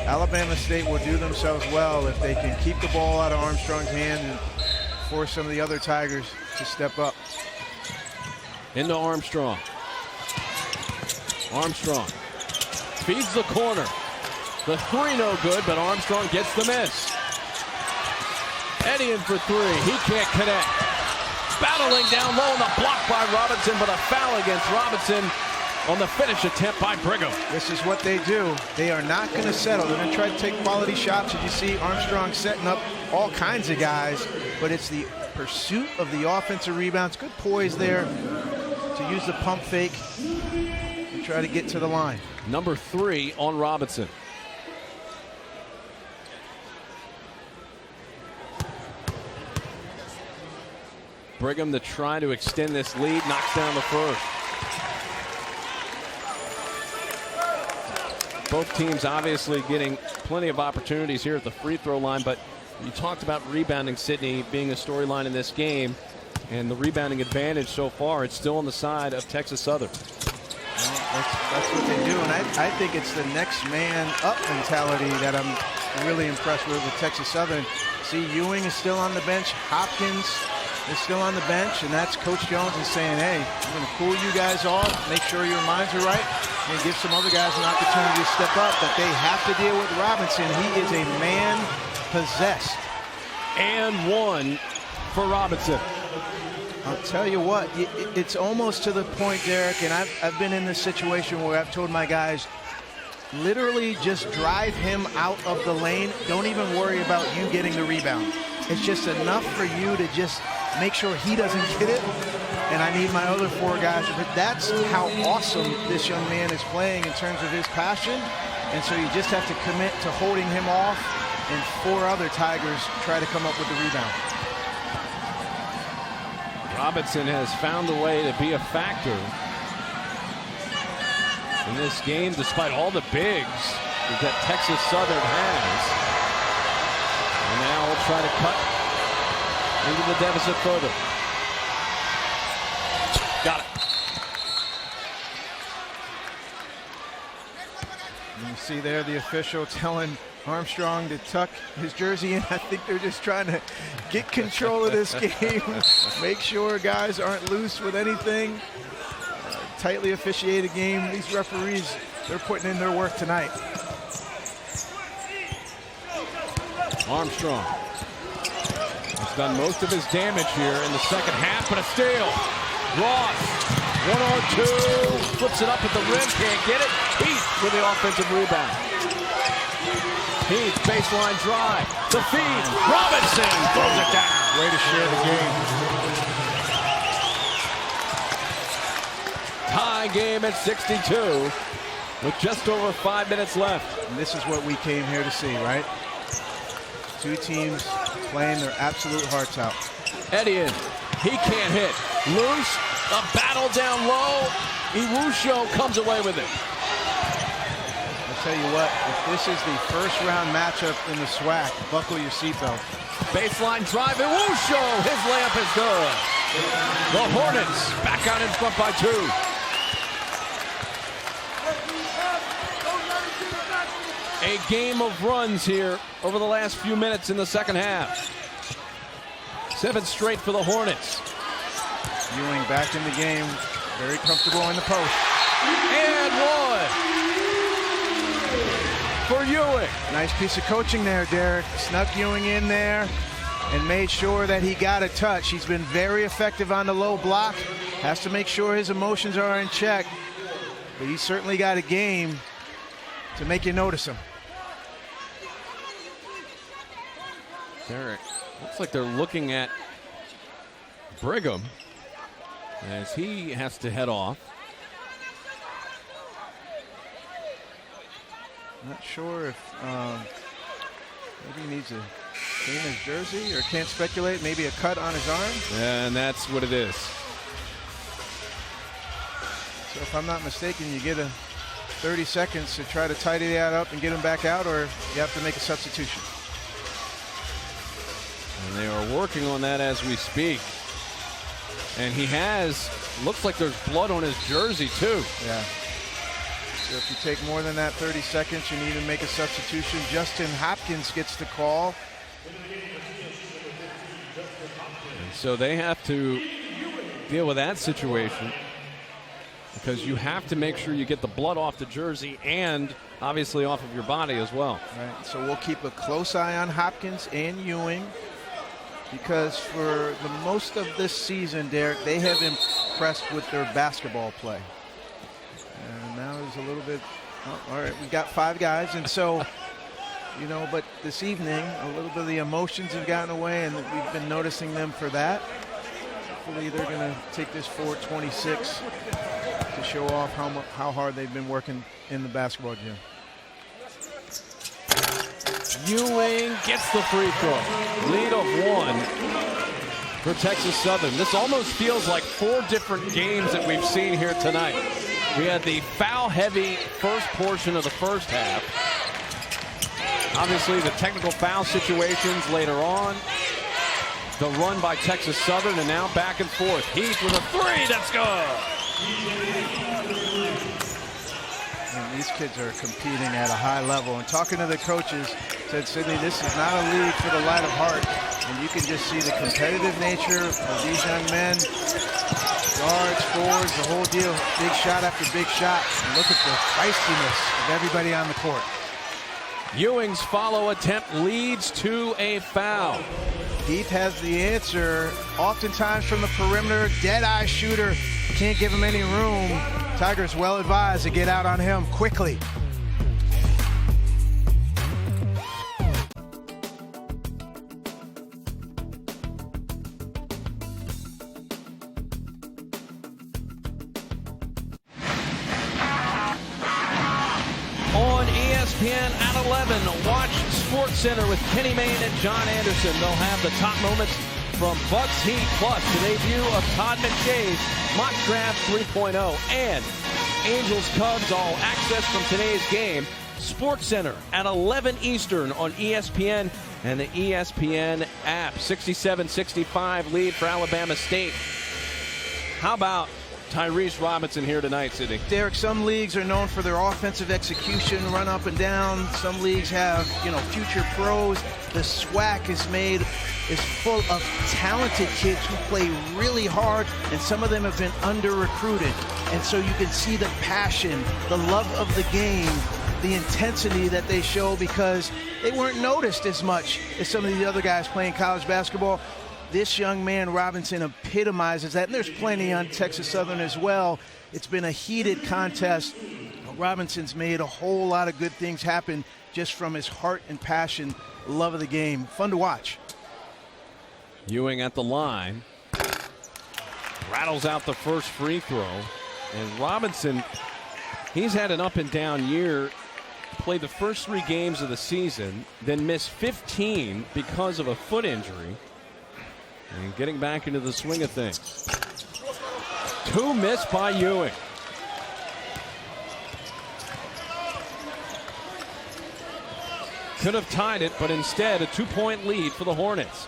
Alabama State will do themselves well if they can keep the ball out of Armstrong's hand and force some of the other Tigers to step up. Into Armstrong. Armstrong feeds the corner. The three no good, but Armstrong gets the miss. Eddie in for three. He can't connect. Battling down low and a block by Robinson, but a foul against Robinson on the finish attempt by Brigham. This is what they do. They are not going to settle. They're going to try to take quality shots. As you see Armstrong setting up all kinds of guys, but it's the pursuit of the offensive rebounds. Good poise there to use the pump fake and try to get to the line. Number 3 on Robinson. Brigham to try to extend this lead, knocks down the first. Both teams obviously getting plenty of opportunities here at the free throw line, but you talked about rebounding, Sydney, being a storyline in this game, and the rebounding advantage so far, it's still on the side of Texas Southern. Well, that's what they do, and I think it's the next man up mentality that I'm really impressed with Texas Southern. See, Ewing is still on the bench, Hopkins is still on the bench, and that's Coach Jones is saying, hey, I'm going to cool you guys off, make sure your minds are right, and give some other guys an opportunity to step up, but they have to deal with Robinson. He is a man possessed. And one for Robinson. I'll tell you what, it's almost to the point, Derek, and I've been in this situation where I've told my guys, literally just drive him out of the lane. Don't even worry about you getting the rebound. It's just enough for you to just make sure he doesn't get it, and I need my other 4 guys. But that's how awesome this young man is playing in terms of his passion, and so you just have to commit to holding him off, and 4 other Tigers try to come up with the rebound. Robinson has found a way to be a factor in this game, despite all the bigs that Texas Southern has. And now we'll try to cut into the deficit further. Got it. And you see there the official telling Armstrong to tuck his jersey in. I think they're just trying to get control of this game. Make sure guys aren't loose with anything. Tightly officiated game. These referees, they're putting in their work tonight. Armstrong has done most of his damage here in the second half, but a steal. Ross, 1-on-2, flips it up at the rim, can't get it. Heath with the offensive rebound. Heath, baseline drive, the feed, Robinson throws it down. Way to share the game. Tie game at 62 with just over 5 minutes left. And this is what we came here to see, right? Two teams playing their absolute hearts out. Etienne, he can't hit. Loose, a battle down low. Iwusho comes away with it. I'll tell you what, if this is the first round matchup in the SWAC, buckle your seatbelt. Baseline drive, Iwusho, his layup is good. The Hornets back out in front by 2. A game of runs here over the last few minutes in the second half. 7 straight for the Hornets. Ewing back in the game, very comfortable in the post. And one for Ewing. Nice piece of coaching there, Derek. Snuck Ewing in there and made sure that he got a touch. He's been very effective on the low block. Has to make sure his emotions are in check. But he's certainly got a game to make you notice him. Derek, looks like they're looking at Brigham as he has to head off. Not sure if maybe he needs to clean his jersey or can't speculate. Maybe a cut on his arm. And that's what it is. So if I'm not mistaken, you get a 30 seconds to try to tidy that up and get him back out, or you have to make a substitution. And they are working on that as we speak. And he has, looks like there's blood on his jersey too. Yeah. So if you take more than that 30 seconds, you need to make a substitution. Justin Hopkins gets the call. And so they have to deal with that situation, because you have to make sure you get the blood off the jersey and obviously off of your body as well. Right. So we'll keep a close eye on Hopkins and Ewing, because for the most of this season, Derek, they have impressed with their basketball play. And now there's a little bit, all right, we got 5 guys, and so, you know, but this evening, a little bit of the emotions have gotten away, and we've been noticing them for that. Hopefully they're going to take this 4-26 to show off how hard they've been working in the basketball gym. Ewing gets the free throw. Lead of 1 for Texas Southern. This almost feels like 4 different games that we've seen here tonight. We had the foul-heavy first portion of the first half. Obviously, the technical foul situations later on. The run by Texas Southern, and now back and forth. Heath with a 3, that's good. And these kids are competing at a high level. And talking to the coaches, said, Sydney, this is not a league for the light of heart. And you can just see the competitive nature of these young men. Guards, forwards, the whole deal. Big shot after big shot. And look at the feistiness of everybody on the court. Ewing's follow attempt leads to a foul. Heath has the answer. Oftentimes from the perimeter, dead-eye shooter. Can't give him any room. Tigers well advised to get out on him quickly. On ESPN at 11, watch Sports Center with Kenny Mayne and John Anderson. They'll have the top moments from Bucks Heat, plus the debut of Todd McShay's Mock Draft 3.0 and Angels Cubs all access from today's game. Sports Center at 11 Eastern on ESPN and the ESPN app. 67-65 lead for Alabama State. How about Tyrese Robinson here tonight, Sidney? Derek, some leagues are known for their offensive execution, run up and down. Some leagues have, future pros. The SWAC is full of talented kids who play really hard, and some of them have been under-recruited. And so you can see the passion, the love of the game the intensity that they show because they weren't noticed as much as some of the other guys playing college basketball. This young man, Robinson, epitomizes that, and there's plenty on Texas Southern as well. It's been a heated contest. Robinson's made a whole lot of good things happen just from his heart and passion, love of the game. Fun to watch. Ewing at the line. Rattles out the first free throw. And Robinson, he's had an up and down year. Played the first 3 games of the season, then missed 15 because of a foot injury. And getting back into the swing of things. 2 missed by Ewing. Could have tied it, but instead a 2-point lead for the Hornets,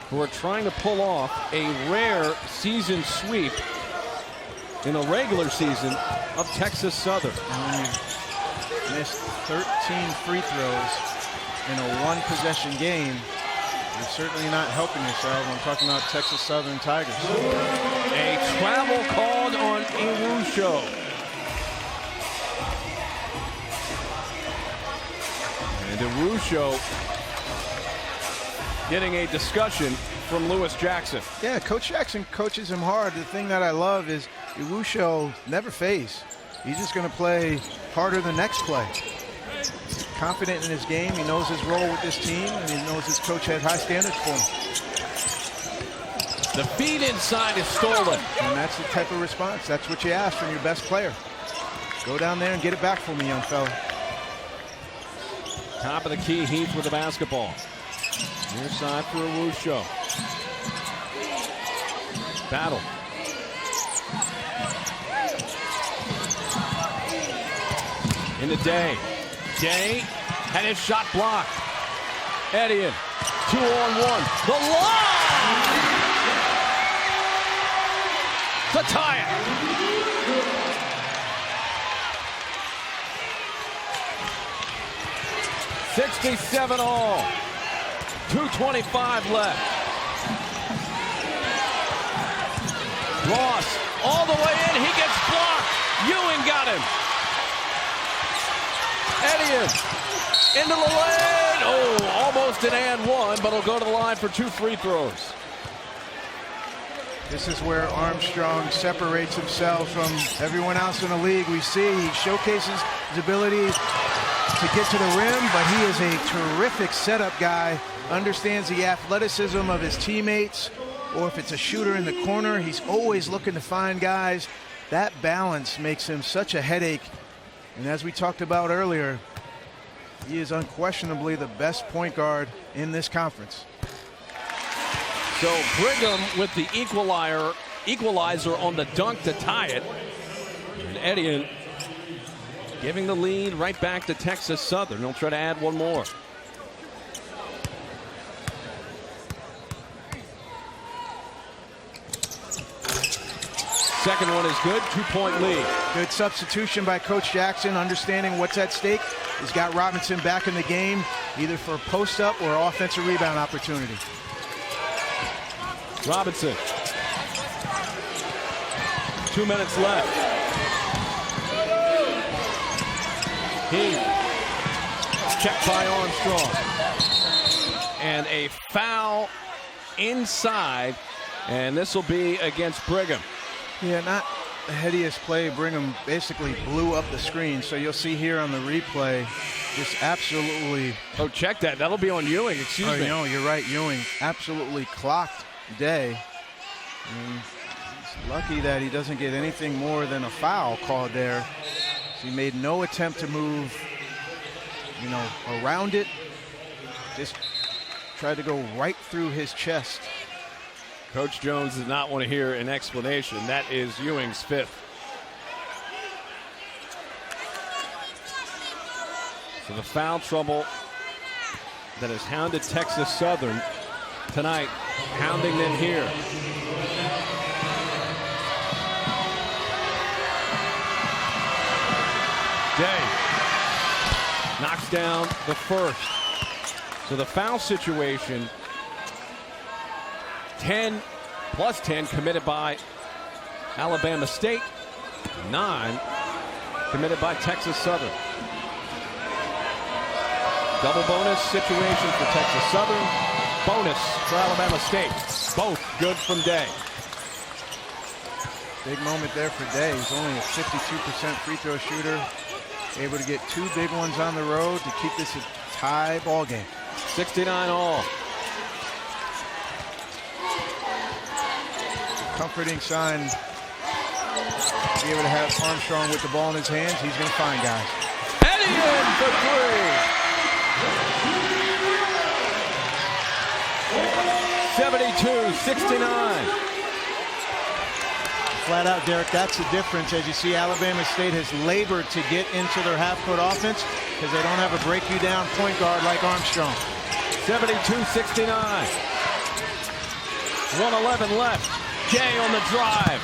who are trying to pull off a rare season sweep in the regular season of Texas Southern. Missed 13 free throws in a 1-possession game. You're certainly not helping yourself. I'm talking about Texas Southern Tigers. A travel called on Iwusho. And Iwusho getting a discussion from Lewis Jackson. Yeah, Coach Jackson coaches him hard. The thing that I love is Iwusho never phased. He's just going to play harder the next play. He's confident in his game. He knows his role with this team, and he knows his coach had high standards for him. The feed inside is stolen. And that's the type of response. That's what you ask from your best player. Go down there and get it back for me, young fella. Top of the key, Heath with the basketball. Near side for Iwusho. Battle. Into Day. Day had his shot blocked. Edian, 2-on-1. The line! To tie it. $67 all. 2:25 left. Ross all the way in. He gets blocked. Ewing got him. Edian into the lane. Oh, almost an and one, but he'll go to the line for 2 free throws. This is where Armstrong separates himself from everyone else in the league. We see he showcases his ability to get to the rim, but he is a terrific setup guy, understands the athleticism of his teammates, or if it's a shooter in the corner, he's always looking to find guys. That balance makes him such a headache. And as we talked about earlier, he is unquestionably the best point guard in this conference. So Brigham with the equalizer on the dunk to tie it. And Edian giving the lead right back to Texas Southern. He'll try to add one more. Second one is good. 2-point lead. Good substitution by Coach Jackson, understanding what's at stake. He's got Robinson back in the game, either for post-up or offensive rebound opportunity. Robinson. 2 minutes left. He checked by Armstrong. And a foul inside, and this will be against Brigham. Yeah, not the headiest play. Brigham basically blew up the screen. So you'll see here on the replay, just absolutely. Oh, check that. That'll be on Ewing. Excuse me. No, you're right. Ewing absolutely clocked Day. And he's lucky that he doesn't get anything more than a foul called there. So he made no attempt to move, around it. Just tried to go right through his chest. Coach Jones does not want to hear an explanation. That is Ewing's 5th. So the foul trouble that has hounded Texas Southern tonight, hounding them here. Day knocks down the first. So the foul situation, 10 plus 10 committed by Alabama State, 9 committed by Texas Southern. Double bonus situation for Texas Southern. Bonus for Alabama State. Both good from Day. Big moment there for Day. He's only a 52% free throw shooter. Able to get 2 big ones on the road to keep this a tie ball game. 69 all. Comforting sign. Be able to have Armstrong with the ball in his hands. He's going to find guys. Eddie in for 3. 72-69. Flat out, Derek, that's the difference. As you see, Alabama State has labored to get into their half-court offense because they don't have a break-you-down point guard like Armstrong. 72-69. 1:11 left. Jay on the drive.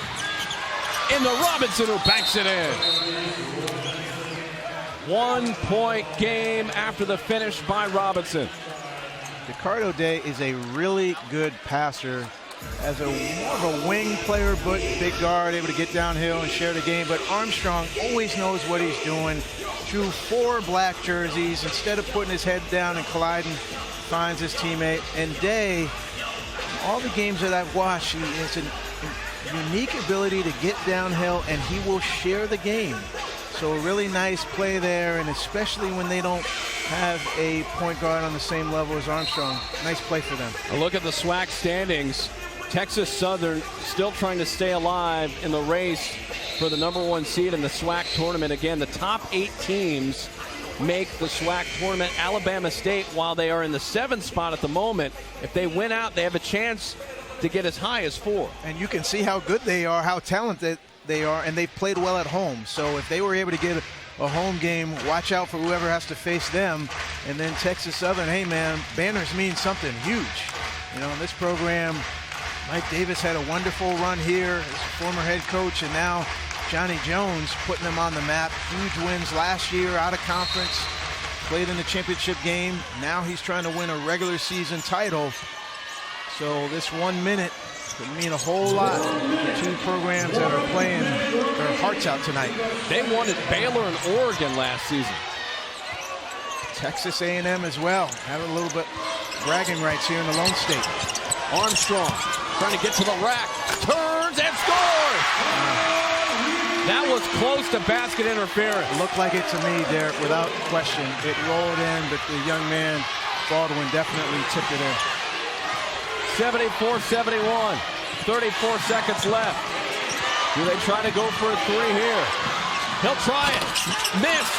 Into Robinson, who banks it in. 1-point game after the finish by Robinson. Ricardo Day is a really good passer. As more of a wing player, but big guard, able to get downhill and share the game. But Armstrong always knows what he's doing. Drew 4 black jerseys. Instead of putting his head down and colliding, finds his teammate. And Day, all the games that I've watched, he has a unique ability to get downhill, and he will share the game. So a really nice play there, and especially when they don't have a point guard on the same level as Armstrong. Nice play for them. A look at the SWAC standings. Texas Southern still trying to stay alive in the race for the #1 seed in the SWAC tournament. Again, the top 8 teams make the SWAC tournament. Alabama State, while they are in the 7th spot at the moment, if they win out, they have a chance to get as high as 4. And you can see how good they are, how talented they are, and they've played well at home. So if they were able to get a home game, watch out for whoever has to face them. And then Texas Southern, hey man, banners mean something huge. You know, in this program, Mike Davis had a wonderful run here as former head coach, and now Johnny Jones putting them on the map. Huge wins last year, out of conference, played in the championship game. Now he's trying to win a regular season title. So this 1 minute could mean a whole lot to 2 programs that are playing their hearts out tonight. They wanted Baylor and Oregon last season. Texas A&M as well. Have a little bit bragging rights here in the Lone State. Armstrong trying to get to the rack. Turns and scores! That was close to basket interference. It looked like it to me, Derek, without question. It rolled in, but the young man, Baldwin, definitely tipped it in. 74-71. 34 seconds left. Do they try to go for a 3 here? He'll try it. Missed.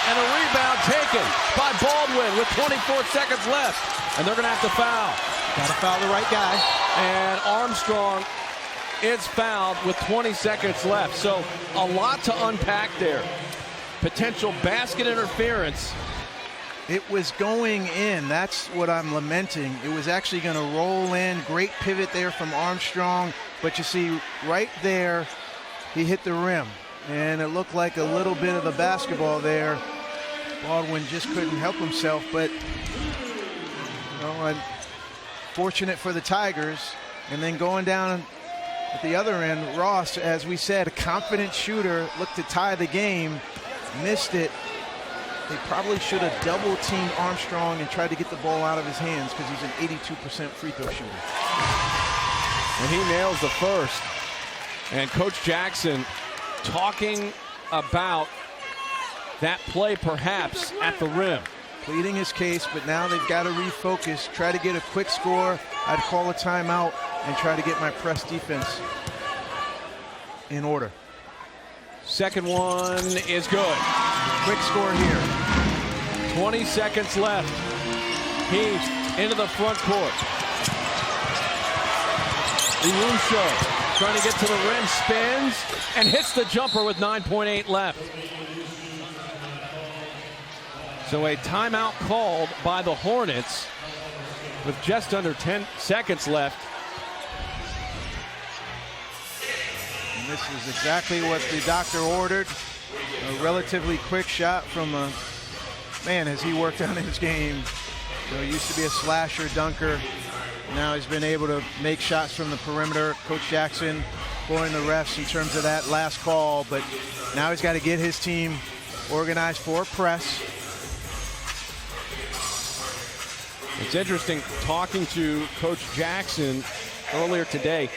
And a rebound taken by Baldwin with 24 seconds left. And they're going to have to foul. Got to foul the right guy. And Armstrong is fouled with 20 seconds left. So a lot to unpack there. Potential basket interference. It was going in. That's what I'm lamenting. It was actually going to roll in. Great pivot there from Armstrong. But you see right there, he hit the rim. And it looked like a little bit of the basketball there. Baldwin just couldn't help himself. But, you know, I'm fortunate for the Tigers. And then going down at the other end, Ross, as we said, a confident shooter, looked to tie the game, missed it. They probably should have double-teamed Armstrong and tried to get the ball out of his hands because he's an 82% free throw shooter. And he nails the first. And Coach Jackson talking about that play perhaps at the rim. Pleading his case, but now they've got to refocus, try to get a quick score. I'd call a timeout and try to get my press defense in order. Second one is good. Quick score here. 20 seconds left. Heath into the front court. Iwunsho trying to get to the rim, spins, and hits the jumper with 9.8 left. So a timeout called by the Hornets with just under 10 seconds left. And this is exactly what the doctor ordered. A relatively quick shot from a man as he worked on his game. So he used to be a slasher dunker. Now he's been able to make shots from the perimeter. Coach Jackson blowing the refs in terms of that last call, but now he's got to get his team organized for a press. It's interesting talking to Coach Jackson earlier today.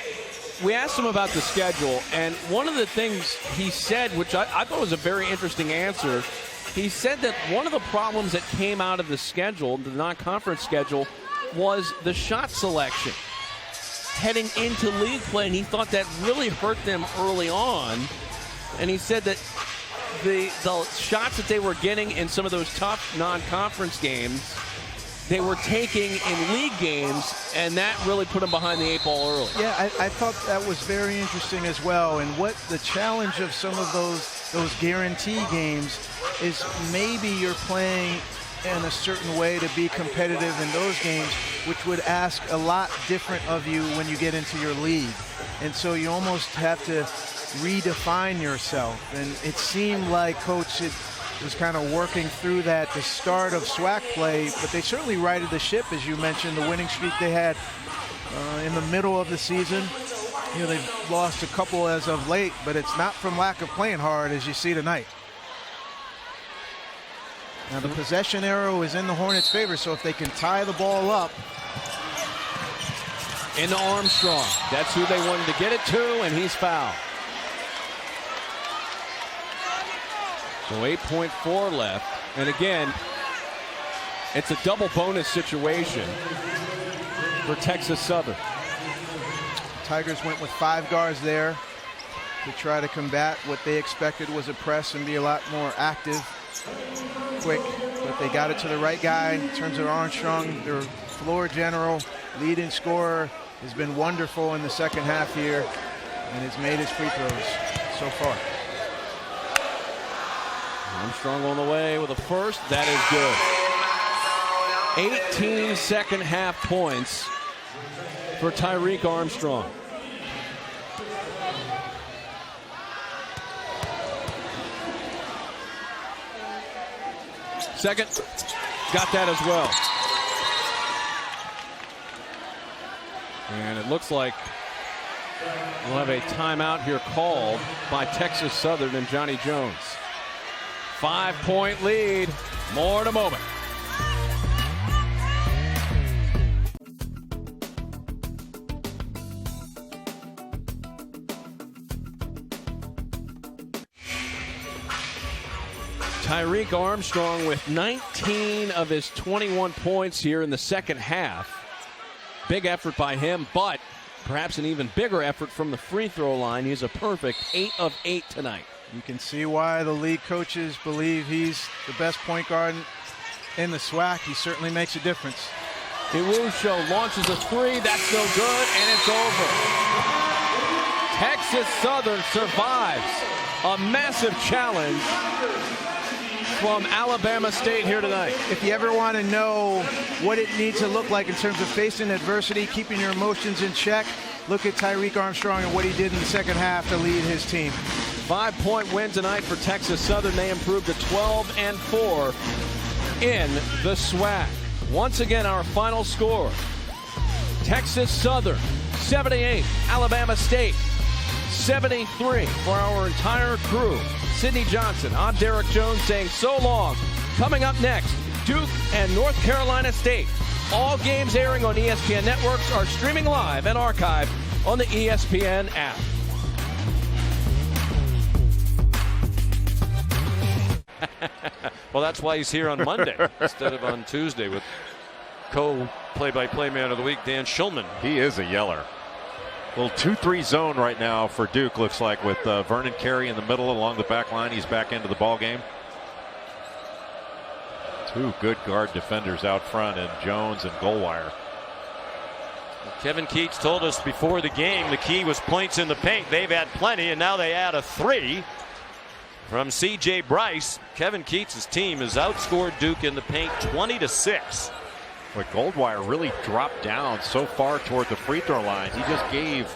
We asked him about the schedule, and one of the things he said, which I thought was a very interesting answer, he said that one of the problems that came out of the schedule, the non-conference schedule, was the shot selection heading into league play, and he thought that really hurt them early on. And he said that the shots that they were getting in some of those tough non-conference games, they were taking in league games, and that really put them behind the 8 ball early. Yeah, I thought that was very interesting as well. And what the challenge of some of those guarantee games is, maybe you're playing in a certain way to be competitive in those games, which would ask a lot different of you when you get into your league. And so you almost have to redefine yourself. And it seemed like Coach was kind of working through that, the start of SWAC play, but they certainly righted the ship, as you mentioned, the winning streak they had in the middle of the season. You know, they've lost a couple as of late, but it's not from lack of playing hard, as you see tonight. Now the possession arrow is in the Hornets' favor, so if they can tie the ball up. Into Armstrong. That's who they wanted to get it to, and he's fouled. So 8.4 left. And again, it's a double bonus situation for Texas Southern. Tigers went with 5 guards there to try to combat what they expected was a press and be a lot more active, quick, but they got it to the right guy. In terms of Armstrong, their floor general, leading scorer, has been wonderful in the second half here and has made his free throws so far. Armstrong on the way with a first. That is good. 18 second half points for Tyreek Armstrong. Second, got that as well. And it looks like we'll have a timeout here called by Texas Southern and Johnny Jones. 5-point lead. More in a moment. Tyreek Armstrong with 19 of his 21 points here in the second half. Big effort by him, but perhaps an even bigger effort from the free throw line. He's a perfect 8 of 8 tonight. You can see why the league coaches believe he's the best point guard in the SWAC. He certainly makes a difference. Iwusho launches a 3. That's no good, and it's over. Texas Southern survives a massive challenge from Alabama State here tonight. If you ever want to know what it needs to look like in terms of facing adversity, keeping your emotions in check, look at Tyreek Armstrong and what he did in the second half to lead his team. 5-point win tonight for Texas Southern. They improved to 12-4 in the SWAC. Once again, our final score: Texas Southern 78, Alabama State 73. For our entire crew, Sidney Johnson, I'm Derek Jones saying so long. Coming up next, Duke and North Carolina State. All games airing on ESPN networks are streaming live and archived on the ESPN app. Well, that's why he's here on Monday instead of on Tuesday with co-play-by-play man of the week, Dan Schulman. He is a yeller. Little 2-3 zone right now for Duke, looks like, with Vernon Carey in the middle along the back line. He's back into the ball game. 2 good guard defenders out front, and Jones and Goldwire. Kevin Keats told us before the game the key was points in the paint. They've had plenty, and now they add a 3 from C.J. Bryce. Kevin Keats' team has outscored Duke in the paint 20-6. But Goldwire really dropped down so far toward the free throw line. He just gave